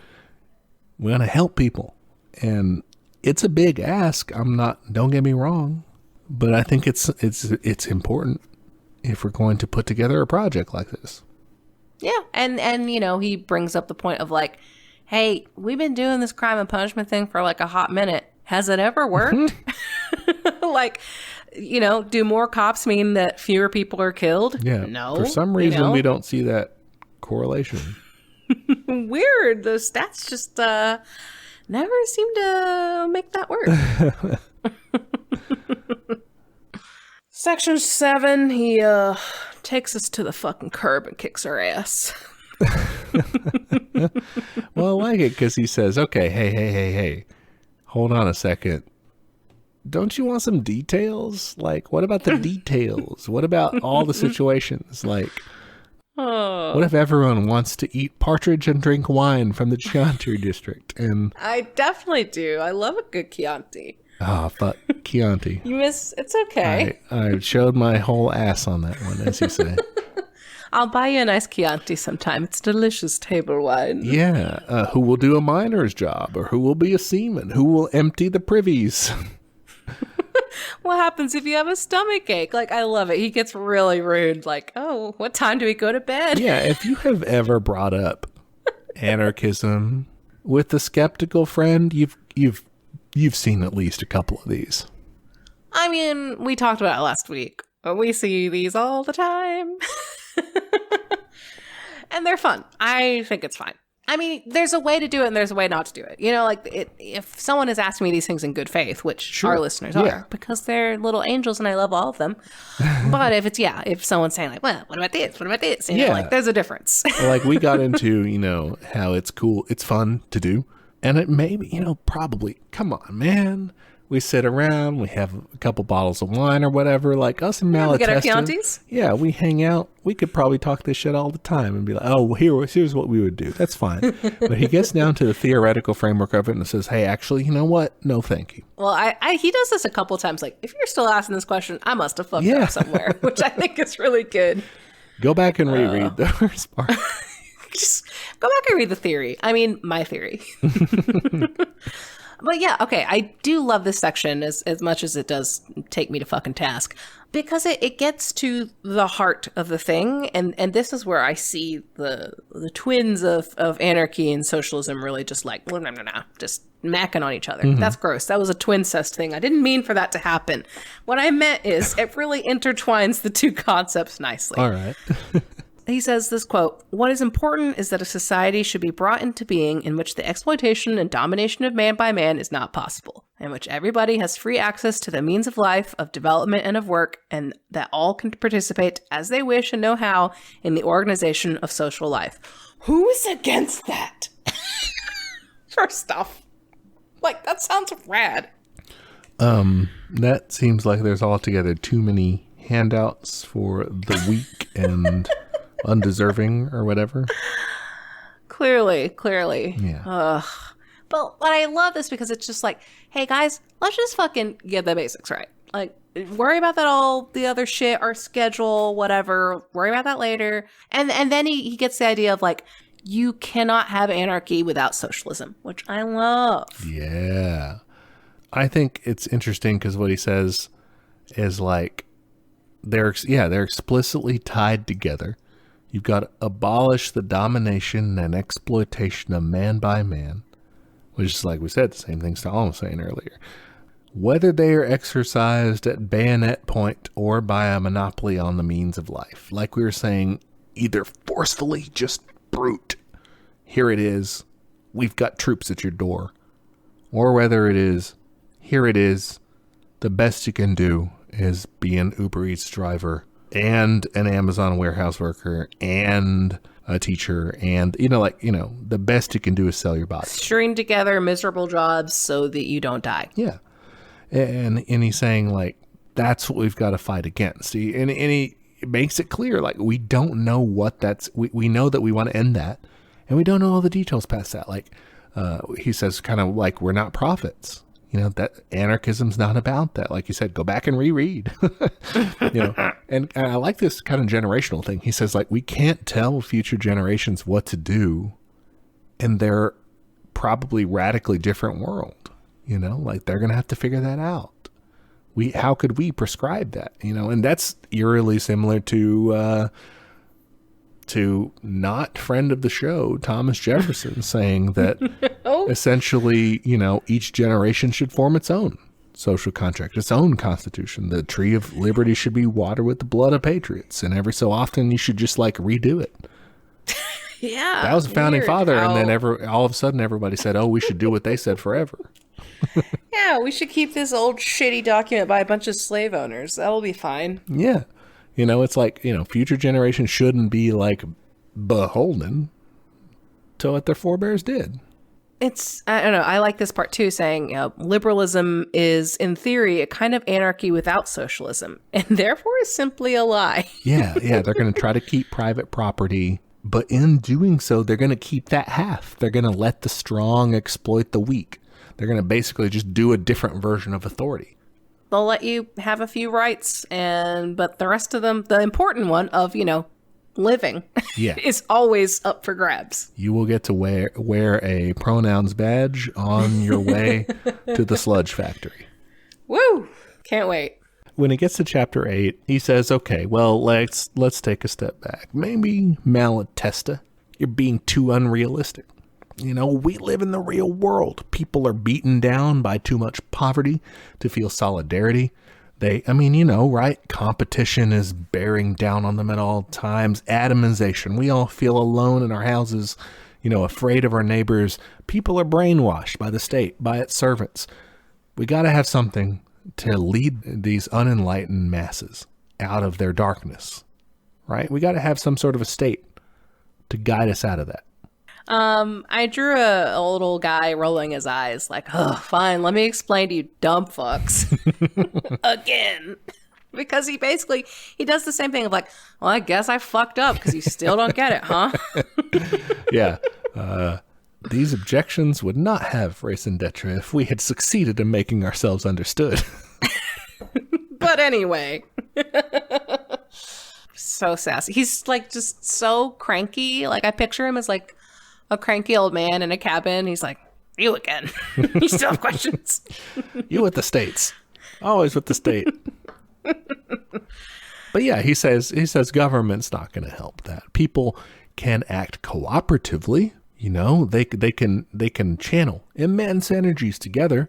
We want to help people. And it's a big ask. Don't get me wrong, but I think it's important if we're going to put together a project like this. Yeah. And he brings up the point of hey, we've been doing this crime and punishment thing for a hot minute. Has it ever worked? Do more cops mean that fewer people are killed? Yeah. No. For some reason, we don't see that correlation. Weird. The stats just never seem to make that work. Section 7, he takes us to the fucking curb and kicks our ass. Well, I like it because he says, okay, hey, hold on a second. Don't you want some details? What about the details? What about all the situations? What if everyone wants to eat partridge and drink wine from the Chianti district? And I definitely do. I love a good Chianti. Ah, fuck Chianti. You miss, it's okay. I showed my whole ass on that one, as you say. I'll buy you a nice Chianti sometime. It's delicious table wine. Yeah. Who will do a miner's job, or who will be a seaman? Who will empty the privies? What happens if you have a stomach ache? I love it. He gets really rude. Oh, what time do we go to bed? Yeah, if you have ever brought up anarchism with a skeptical friend, you've seen at least a couple of these. I mean, we talked about it last week. We see these all the time. And they're fun. I think it's fine. I mean, there's a way to do it and there's a way not to do it. You know, like if someone is asking me these things in good faith, which our listeners are, because they're little angels and I love all of them. But if someone's saying like, well, what about this? What about this? You know, like there's a difference. Like we got into, you know, how it's cool, it's fun to do. And it may be, you know, probably, come on, man. We sit around, we have a couple bottles of wine or whatever, like us and Malatesta. We get our Chiantis. Yeah, we hang out. We could probably talk this shit all the time and be like, oh, well, here's what we would do. That's fine. But he gets down to the theoretical framework of it and says, hey, actually, you know what? No, thank you. Well, he does this a couple times. Like, if you're still asking this question, I must have fucked up somewhere, which I think is really good. Go back and reread the first part. Just go back and read the theory. I mean, my theory. But yeah, okay, I do love this section as much as it does take me to fucking task, because it gets to the heart of the thing, and this is where I see the twins of anarchy and socialism really just like, just macking on each other. Mm-hmm. That's gross. That was a twincest thing. I didn't mean for that to happen. What I meant is it really intertwines the two concepts nicely. All right. He says this quote, "What is important is that a society should be brought into being in which the exploitation and domination of man by man is not possible, in which everybody has free access to the means of life, of development, and of work, and that all can participate as they wish and know how in the organization of social life." Who is against that? First off, like, that sounds rad. That seems like there's altogether too many handouts for the weak and undeserving or whatever. Clearly. Yeah. But I love this because it's just like, hey guys, let's just fucking get the basics right. Like, worry about that all the other shit, our schedule, whatever. Worry about that later. And then he gets the idea of like, you cannot have anarchy without socialism, which I love. Yeah. I think it's interesting because what he says is like, they're explicitly tied together. You've got to abolish the domination and exploitation of man by man, which is, like we said, the same thing Stalin was saying earlier. Whether they are exercised at bayonet point or by a monopoly on the means of life. Like we were saying, either forcefully, just brute, here it is, we've got troops at your door. Or whether it is, here it is, the best you can do is be an Uber Eats driver and an Amazon warehouse worker and a teacher, and the best you can do is sell your body. String together miserable jobs so that you don't die. Yeah. And he's saying like that's what we've got to fight against. And he makes it clear like we don't know what that's we know that we want to end that, and we don't know all the details past that. Like he says kind of like we're not prophets. That anarchism's not about that. Like you said, go back and reread. And I like this kind of generational thing. He says, like, we can't tell future generations what to do in their probably radically different world. Like they're going to have to figure that out. How could we prescribe that? And that's eerily similar to not friend of the show, Thomas Jefferson, saying that essentially, each generation should form its own social contract, its own constitution. The tree of liberty should be watered with the blood of patriots. And every so often you should just like redo it. Yeah. That was a founding father. And then all of a sudden everybody said, oh, we should do what they said forever. Yeah, we should keep this old shitty document by a bunch of slave owners. That'll be fine. Yeah. It's like, future generations shouldn't be like beholden to what their forebears did. I don't know. I like this part too, saying liberalism is, in theory, a kind of anarchy without socialism, and therefore is simply a lie. Yeah. They're going to try to keep private property, but in doing so, they're going to keep that half. They're going to let the strong exploit the weak. They're going to basically just do a different version of authority. They'll let you have a few rights, but the rest of them, the important one of, living, is always up for grabs. You will get to wear a pronouns badge on your way to the sludge factory. Woo! Can't wait. When he gets to chapter 8, he says, okay, well, let's take a step back. Maybe Malatesta, you're being too unrealistic. We live in the real world. People are beaten down by too much poverty to feel solidarity. Right? Competition is bearing down on them at all times. Atomization. We all feel alone in our houses, afraid of our neighbors. People are brainwashed by the state, by its servants. We got to have something to lead these unenlightened masses out of their darkness, right? We got to have some sort of a state to guide us out of that. I drew a little guy rolling his eyes like, oh, fine, let me explain to you dumb fucks again. Because he does the same thing of like, well, I guess I fucked up because you still don't get it, huh? Yeah. These objections would not have raison d'etre if we had succeeded in making ourselves understood. But anyway. So sassy. He's like just so cranky. Like I picture him as like a cranky old man in a cabin. He's like, you again. You still have questions. You with the states. Always with the state. But yeah, he says government's not going to help that. People can act cooperatively. They can channel immense energies together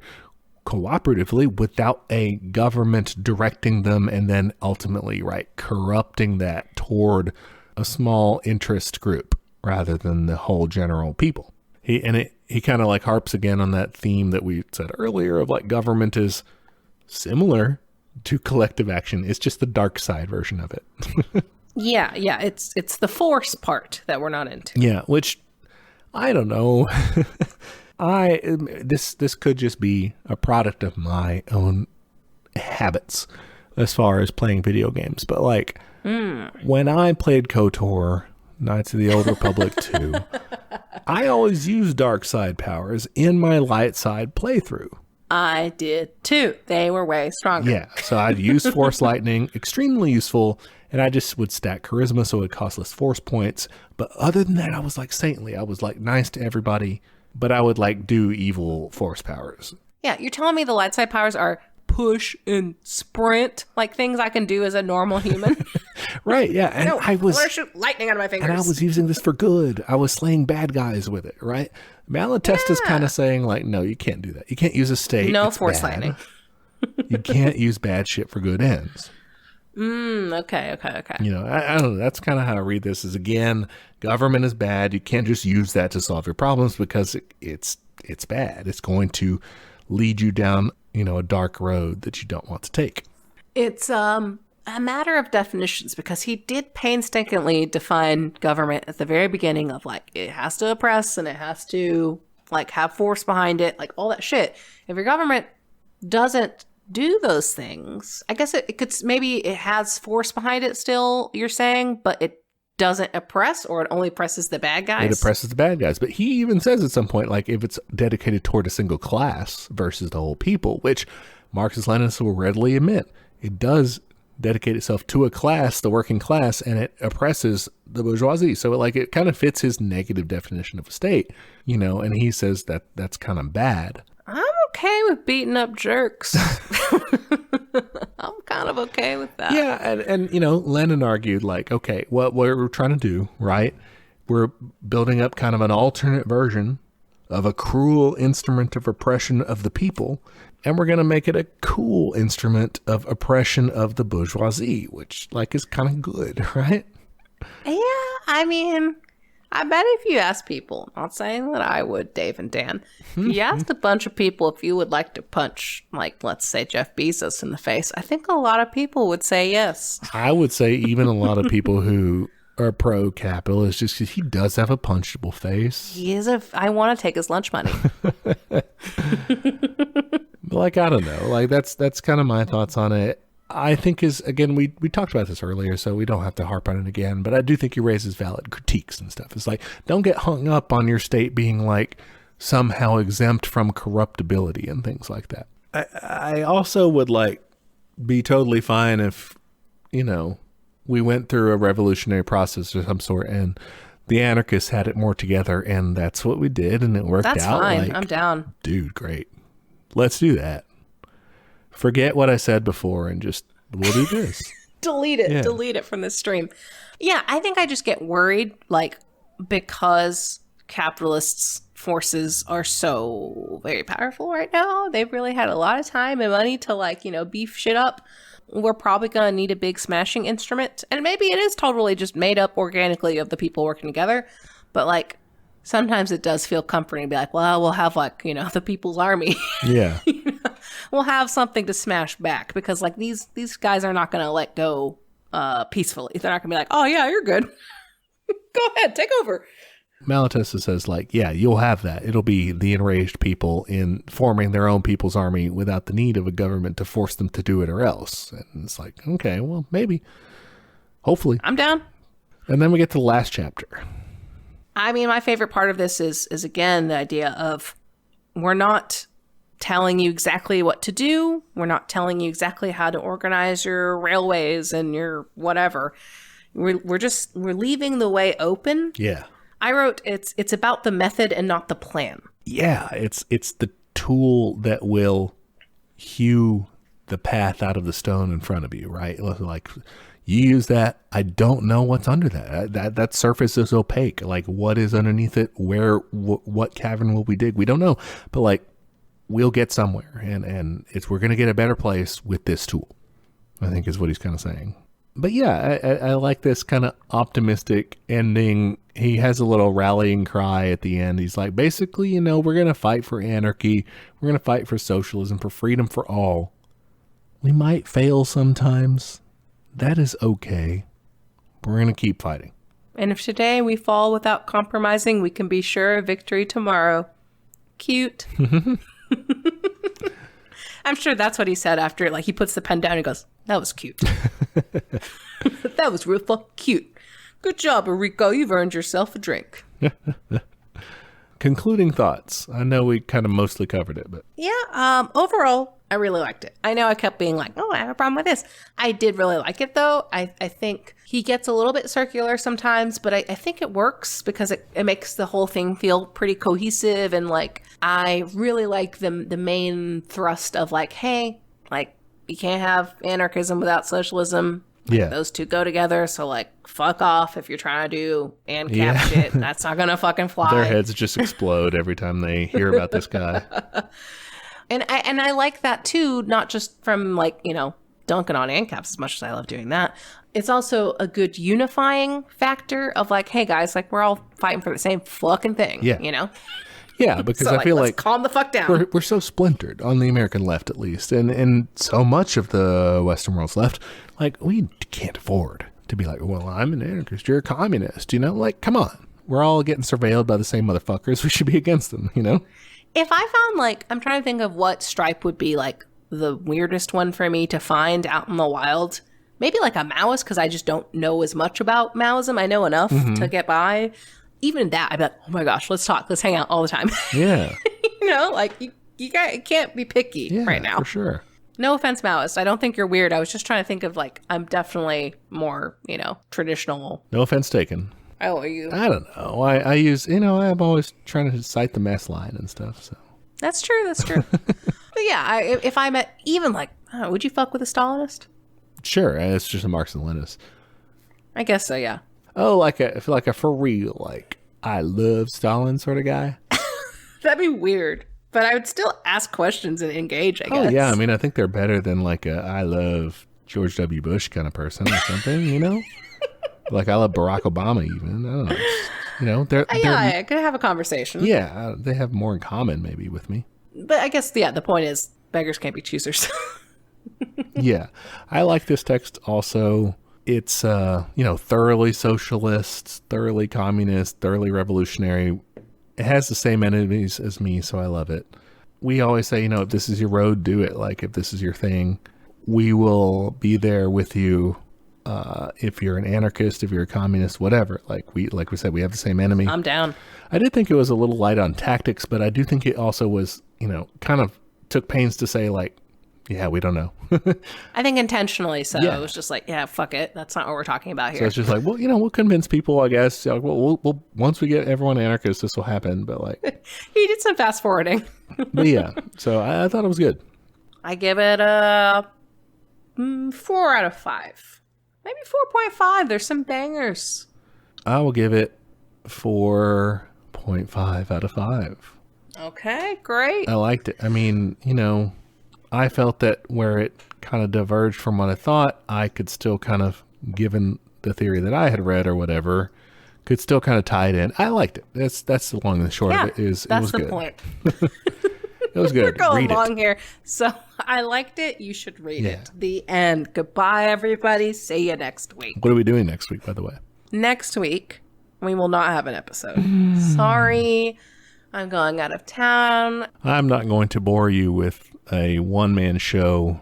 cooperatively without a government directing them and then ultimately, right, corrupting that toward a small interest group rather than the whole general people. He kind of like harps again on that theme that we said earlier of like government is similar to collective action. It's just the dark side version of it. Yeah. It's the force part that we're not into. Yeah, which I don't know. This could just be a product of my own habits as far as playing video games. But like when I played KOTOR, Knights of the Old Republic 2, I always used dark side powers in my light side playthrough. I did too. They were way stronger. Yeah, so I'd use Force Lightning, extremely useful, and I just would stack Charisma so it cost less Force points. But other than that, I was like saintly. I was like nice to everybody, but I would like do evil Force powers. Yeah, you're telling me the light side powers are push and sprint, like things I can do as a normal human? Right, yeah. And I want to shoot lightning out of my fingers. And I was using this for good. I was slaying bad guys with it, right? Malatesta's kind of saying like, no, you can't do that. You can't use a state. No it's force bad. lightning. You can't use bad shit for good ends. Okay. I don't know. That's kind of how I read this is, again, government is bad. You can't just use that to solve your problems because it's bad. It's going to lead you down, a dark road that you don't want to take. It's a matter of definitions because he did painstakingly define government at the very beginning of like, it has to oppress and it has to like have force behind it, like all that shit. If your government doesn't do those things, I guess it could, maybe it has force behind it still, you're saying, but it doesn't oppress, or it only oppresses the bad guys? It oppresses the bad guys. But he even says at some point, like if it's dedicated toward a single class versus the whole people, which Marxist-Leninists will readily admit, it does dedicate itself to a class, the working class, and it oppresses the bourgeoisie. So it kind of fits his negative definition of a state, and he says that that's kind of bad. I'm okay with beating up jerks. I'm kind of okay with that. Yeah, and Lenin argued like, okay, what we're trying to do, right? We're building up kind of an alternate version of a cruel instrument of oppression of the people, and we're going to make it a cool instrument of oppression of the bourgeoisie, which is kind of good, right? Yeah, I mean, I bet if you ask people, not saying that I would, Dave and Dan, if you asked a bunch of people if you would like to punch, like, let's say Jeff Bezos in the face, I think a lot of people would say yes. I would say even a lot of people who are pro-capitalist, just because he does have a punchable face. I want to take his lunch money. I don't know. That's kind of my thoughts on it. I think again, we talked about this earlier, so we don't have to harp on it again, but I do think he raises valid critiques and stuff. It's like, don't get hung up on your state being like somehow exempt from corruptibility and things like that. I also would be totally fine if, we went through a revolutionary process of some sort and the anarchists had it more together and that's what we did and it worked out. That's fine. I'm down. Dude, great. Let's do that. Forget what I said before and we'll do this. Delete it. Yeah. Delete it from the stream. Yeah, I think I just get worried, because capitalists' forces are so very powerful right now. They've really had a lot of time and money to beef shit up. We're probably going to need a big smashing instrument. And maybe it is totally just made up organically of the people working together. But Sometimes it does feel comforting to be like, well, we'll have like, the People's Army. Yeah. We'll have something to smash back because like these guys are not going to let go peacefully. They're not going to be like, oh yeah, you're good. Go ahead, take over. Malatesta says like, yeah, you'll have that. It'll be the enraged people in forming their own People's Army without the need of a government to force them to do it or else. And it's like, okay, well, maybe. Hopefully. I'm down. And then we get to the last chapter. I mean, my favorite part of this is again, the idea of we're not telling you exactly what to do. We're not telling you exactly how to organize your railways and your whatever. We're leaving the way open. Yeah. I wrote it's about the method and not the plan. Yeah, it's the tool that will hew the path out of the stone in front of you, right? Like you use that. I don't know what's under that. That surface is opaque. Like what is underneath it? What cavern will we dig? We don't know. But like we'll get somewhere, and we're gonna get a better place with this tool, I think is what he's kind of saying. But yeah, I like this kind of optimistic ending. He has a little rallying cry at the end. He's like, basically, we're going to fight for anarchy. We're going to fight for socialism, for freedom for all. We might fail sometimes. That is okay. We're going to keep fighting. And if today we fall without compromising, we can be sure of victory tomorrow. Cute. I'm sure that's what he said after, like, he puts the pen down and goes, that was cute. That was real cute. Good job, Errico. You've earned yourself a drink. Concluding thoughts. I know we kind of mostly covered it, but yeah, overall, I really liked it. I know I kept being like, oh, I have a problem with this. I did really like it, though. I think he gets a little bit circular sometimes, but I think it works because it makes the whole thing feel pretty cohesive. And like, I really like the main thrust of like, hey, like, you can't have anarchism without socialism. Like, yeah, those two go together. So like, fuck off if you're trying to do ANCAP shit. That's not gonna fucking fly. Their heads just explode every time they hear about this guy. And I like that too, not just from like, dunking on ANCAPs as much as I love doing that. It's also a good unifying factor of like, hey guys, like we're all fighting for the same fucking thing. Yeah. Yeah, because so, I feel like calm the fuck down. We're so splintered on the American left, at least, and so much of the Western world's left. Like, we can't afford to be like, well, I'm an anarchist, you're a communist, Like, come on. We're all getting surveilled by the same motherfuckers. We should be against them, If I found, like, I'm trying to think of what stripe would be, like, the weirdest one for me to find out in the wild. Maybe, like, a Maoist, because I just don't know as much about Maoism. I know enough to get by. Even that, I'd be like, oh my gosh, let's talk. Let's hang out all the time. Yeah. Like, you can't be picky right now. For sure. No offense, Maoist. I don't think you're weird. I was just trying to think of, like, I'm definitely more, traditional. No offense taken. Oh, are you? I don't know. I use, I'm always trying to cite the mess line and stuff, so. That's true. But yeah, if I met even, like, would you fuck with a Stalinist? Sure. It's just a Marxist and Leninist. I guess so, yeah. Oh, like a for real, like, I love Stalin sort of guy? That'd be weird. But I would still ask questions and engage, I guess. Oh, yeah. I mean, I think they're better than like a I love George W. Bush kind of person or something, Like I love Barack Obama even. I don't know. They're I could have a conversation. Yeah, they have more in common maybe with me. But I guess, the point is beggars can't be choosers. Yeah. I like this text also. It's, thoroughly socialist, thoroughly communist, thoroughly revolutionary. It has the same enemies as me, so I love it. We always say, if this is your road, do it. Like, if this is your thing, we will be there with you. If you're an anarchist, if you're a communist, whatever. Like we said, we have the same enemy. I'm down. I did think it was a little light on tactics, but I do think it also was, kind of took pains to say, like, yeah, we don't know. I think intentionally so. Yeah. It was just like, yeah, fuck it. That's not what we're talking about here. So it's just like, well, we'll convince people, I guess. Like, well, we'll once we get everyone anarchist, this will happen. But like, he did some fast forwarding. But yeah, so I thought it was good. I give it a 4 out of 5. Maybe 4.5. There's some bangers. I will give it 4.5 out of 5. Okay, great. I liked it. I mean, I felt that where it kind of diverged from what I thought, I could still kind of, given the theory that I had read or whatever, could still kind of tie it in. I liked it. That's the long and the short of it. It was good. Point. It was good. We're going Read long it. here. So I liked it. You should read it. The end. Goodbye, everybody. See you next week. What are we doing next week, by the way? Next week, we will not have an episode. Sorry. I'm going out of town. I'm not going to bore you with a one-man show.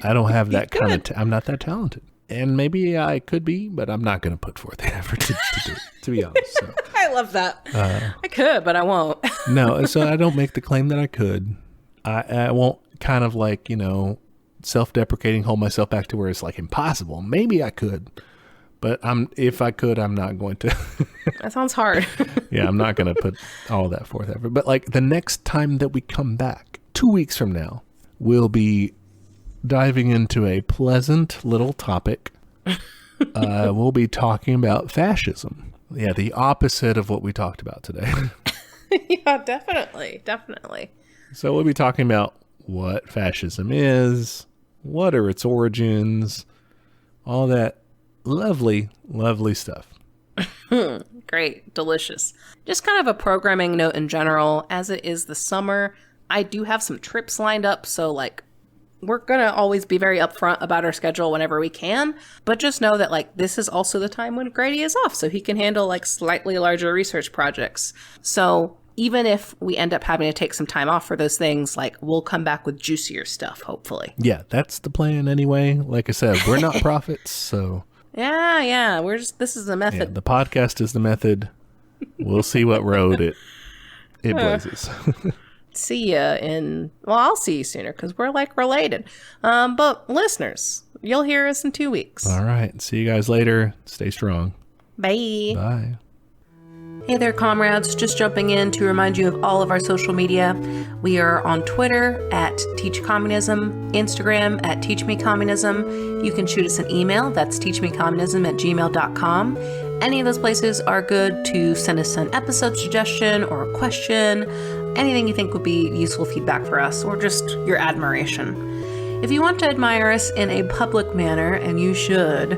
I don't have that kind of... I'm not that talented. And maybe I could be, but I'm not going to put forth the effort to do it, to be honest. So. I love that. I could, but I won't. No, so I don't make the claim that I could. I won't kind of like, self-deprecating, hold myself back to where it's like impossible. Maybe I could, but if I could, I'm not going to. That sounds hard. Yeah, I'm not going to put all that forth effort. But like the next time that we come back, 2 weeks from now, we'll be diving into a pleasant little topic. We'll be talking about fascism. Yeah, the opposite of what we talked about today. Yeah, definitely. So we'll be talking about what fascism is, what are its origins, all that lovely, lovely stuff. Great. Delicious. Just kind of a programming note in general. As it is the summer, I do have some trips lined up. So we're going to always be very upfront about our schedule whenever we can. But just know that this is also the time when Grady is off. So he can handle slightly larger research projects. So even if we end up having to take some time off for those things, we'll come back with juicier stuff, hopefully. Yeah, that's the plan anyway. Like I said, we're not prophets, so... Yeah, this is the method. Yeah, the podcast is the method. We'll see what road it blazes. See ya I'll see you sooner because we're related. But listeners, you'll hear us in 2 weeks. All right. See you guys later. Stay strong. Bye. Bye. Hey there, comrades. Just jumping in to remind you of all of our social media. We are on Twitter at teachcommunism, Instagram at teachmecommunism. You can shoot us an email. That's teachmecommunism@gmail.com. Any of those places are good to send us an episode suggestion or a question, anything you think would be useful feedback for us, or just your admiration. If you want to admire us in a public manner, and you should,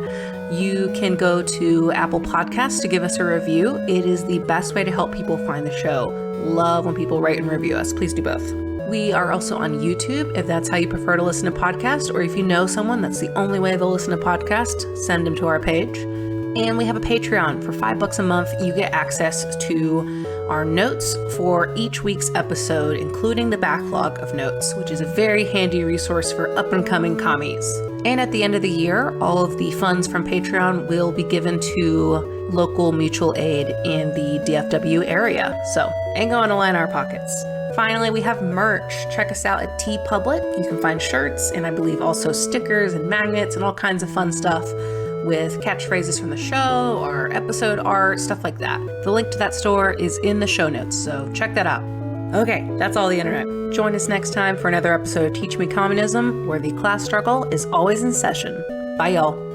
you can go to Apple Podcasts to give us a review. It is the best way to help people find the show. Love when people rate and review us. Please do both. We are also on YouTube, if that's how you prefer to listen to podcasts, or if you know someone that's the only way they'll listen to podcasts, send them to our page. And we have a Patreon. For $5 a month, you get access to our notes for each week's episode, including the backlog of notes, which is a very handy resource for up-and-coming commies. And at the end of the year, all of the funds from Patreon will be given to local mutual aid in the DFW area. So, ain't going to line our pockets. Finally, we have merch. Check us out at TeePublic. You can find shirts and I believe also stickers and magnets and all kinds of fun stuff with catchphrases from the show or episode art, stuff like that. The link to that store is in the show notes, so check that out. Okay, that's all the internet. Join us next time for another episode of Teach Me Communism, where the class struggle is always in session. Bye, y'all.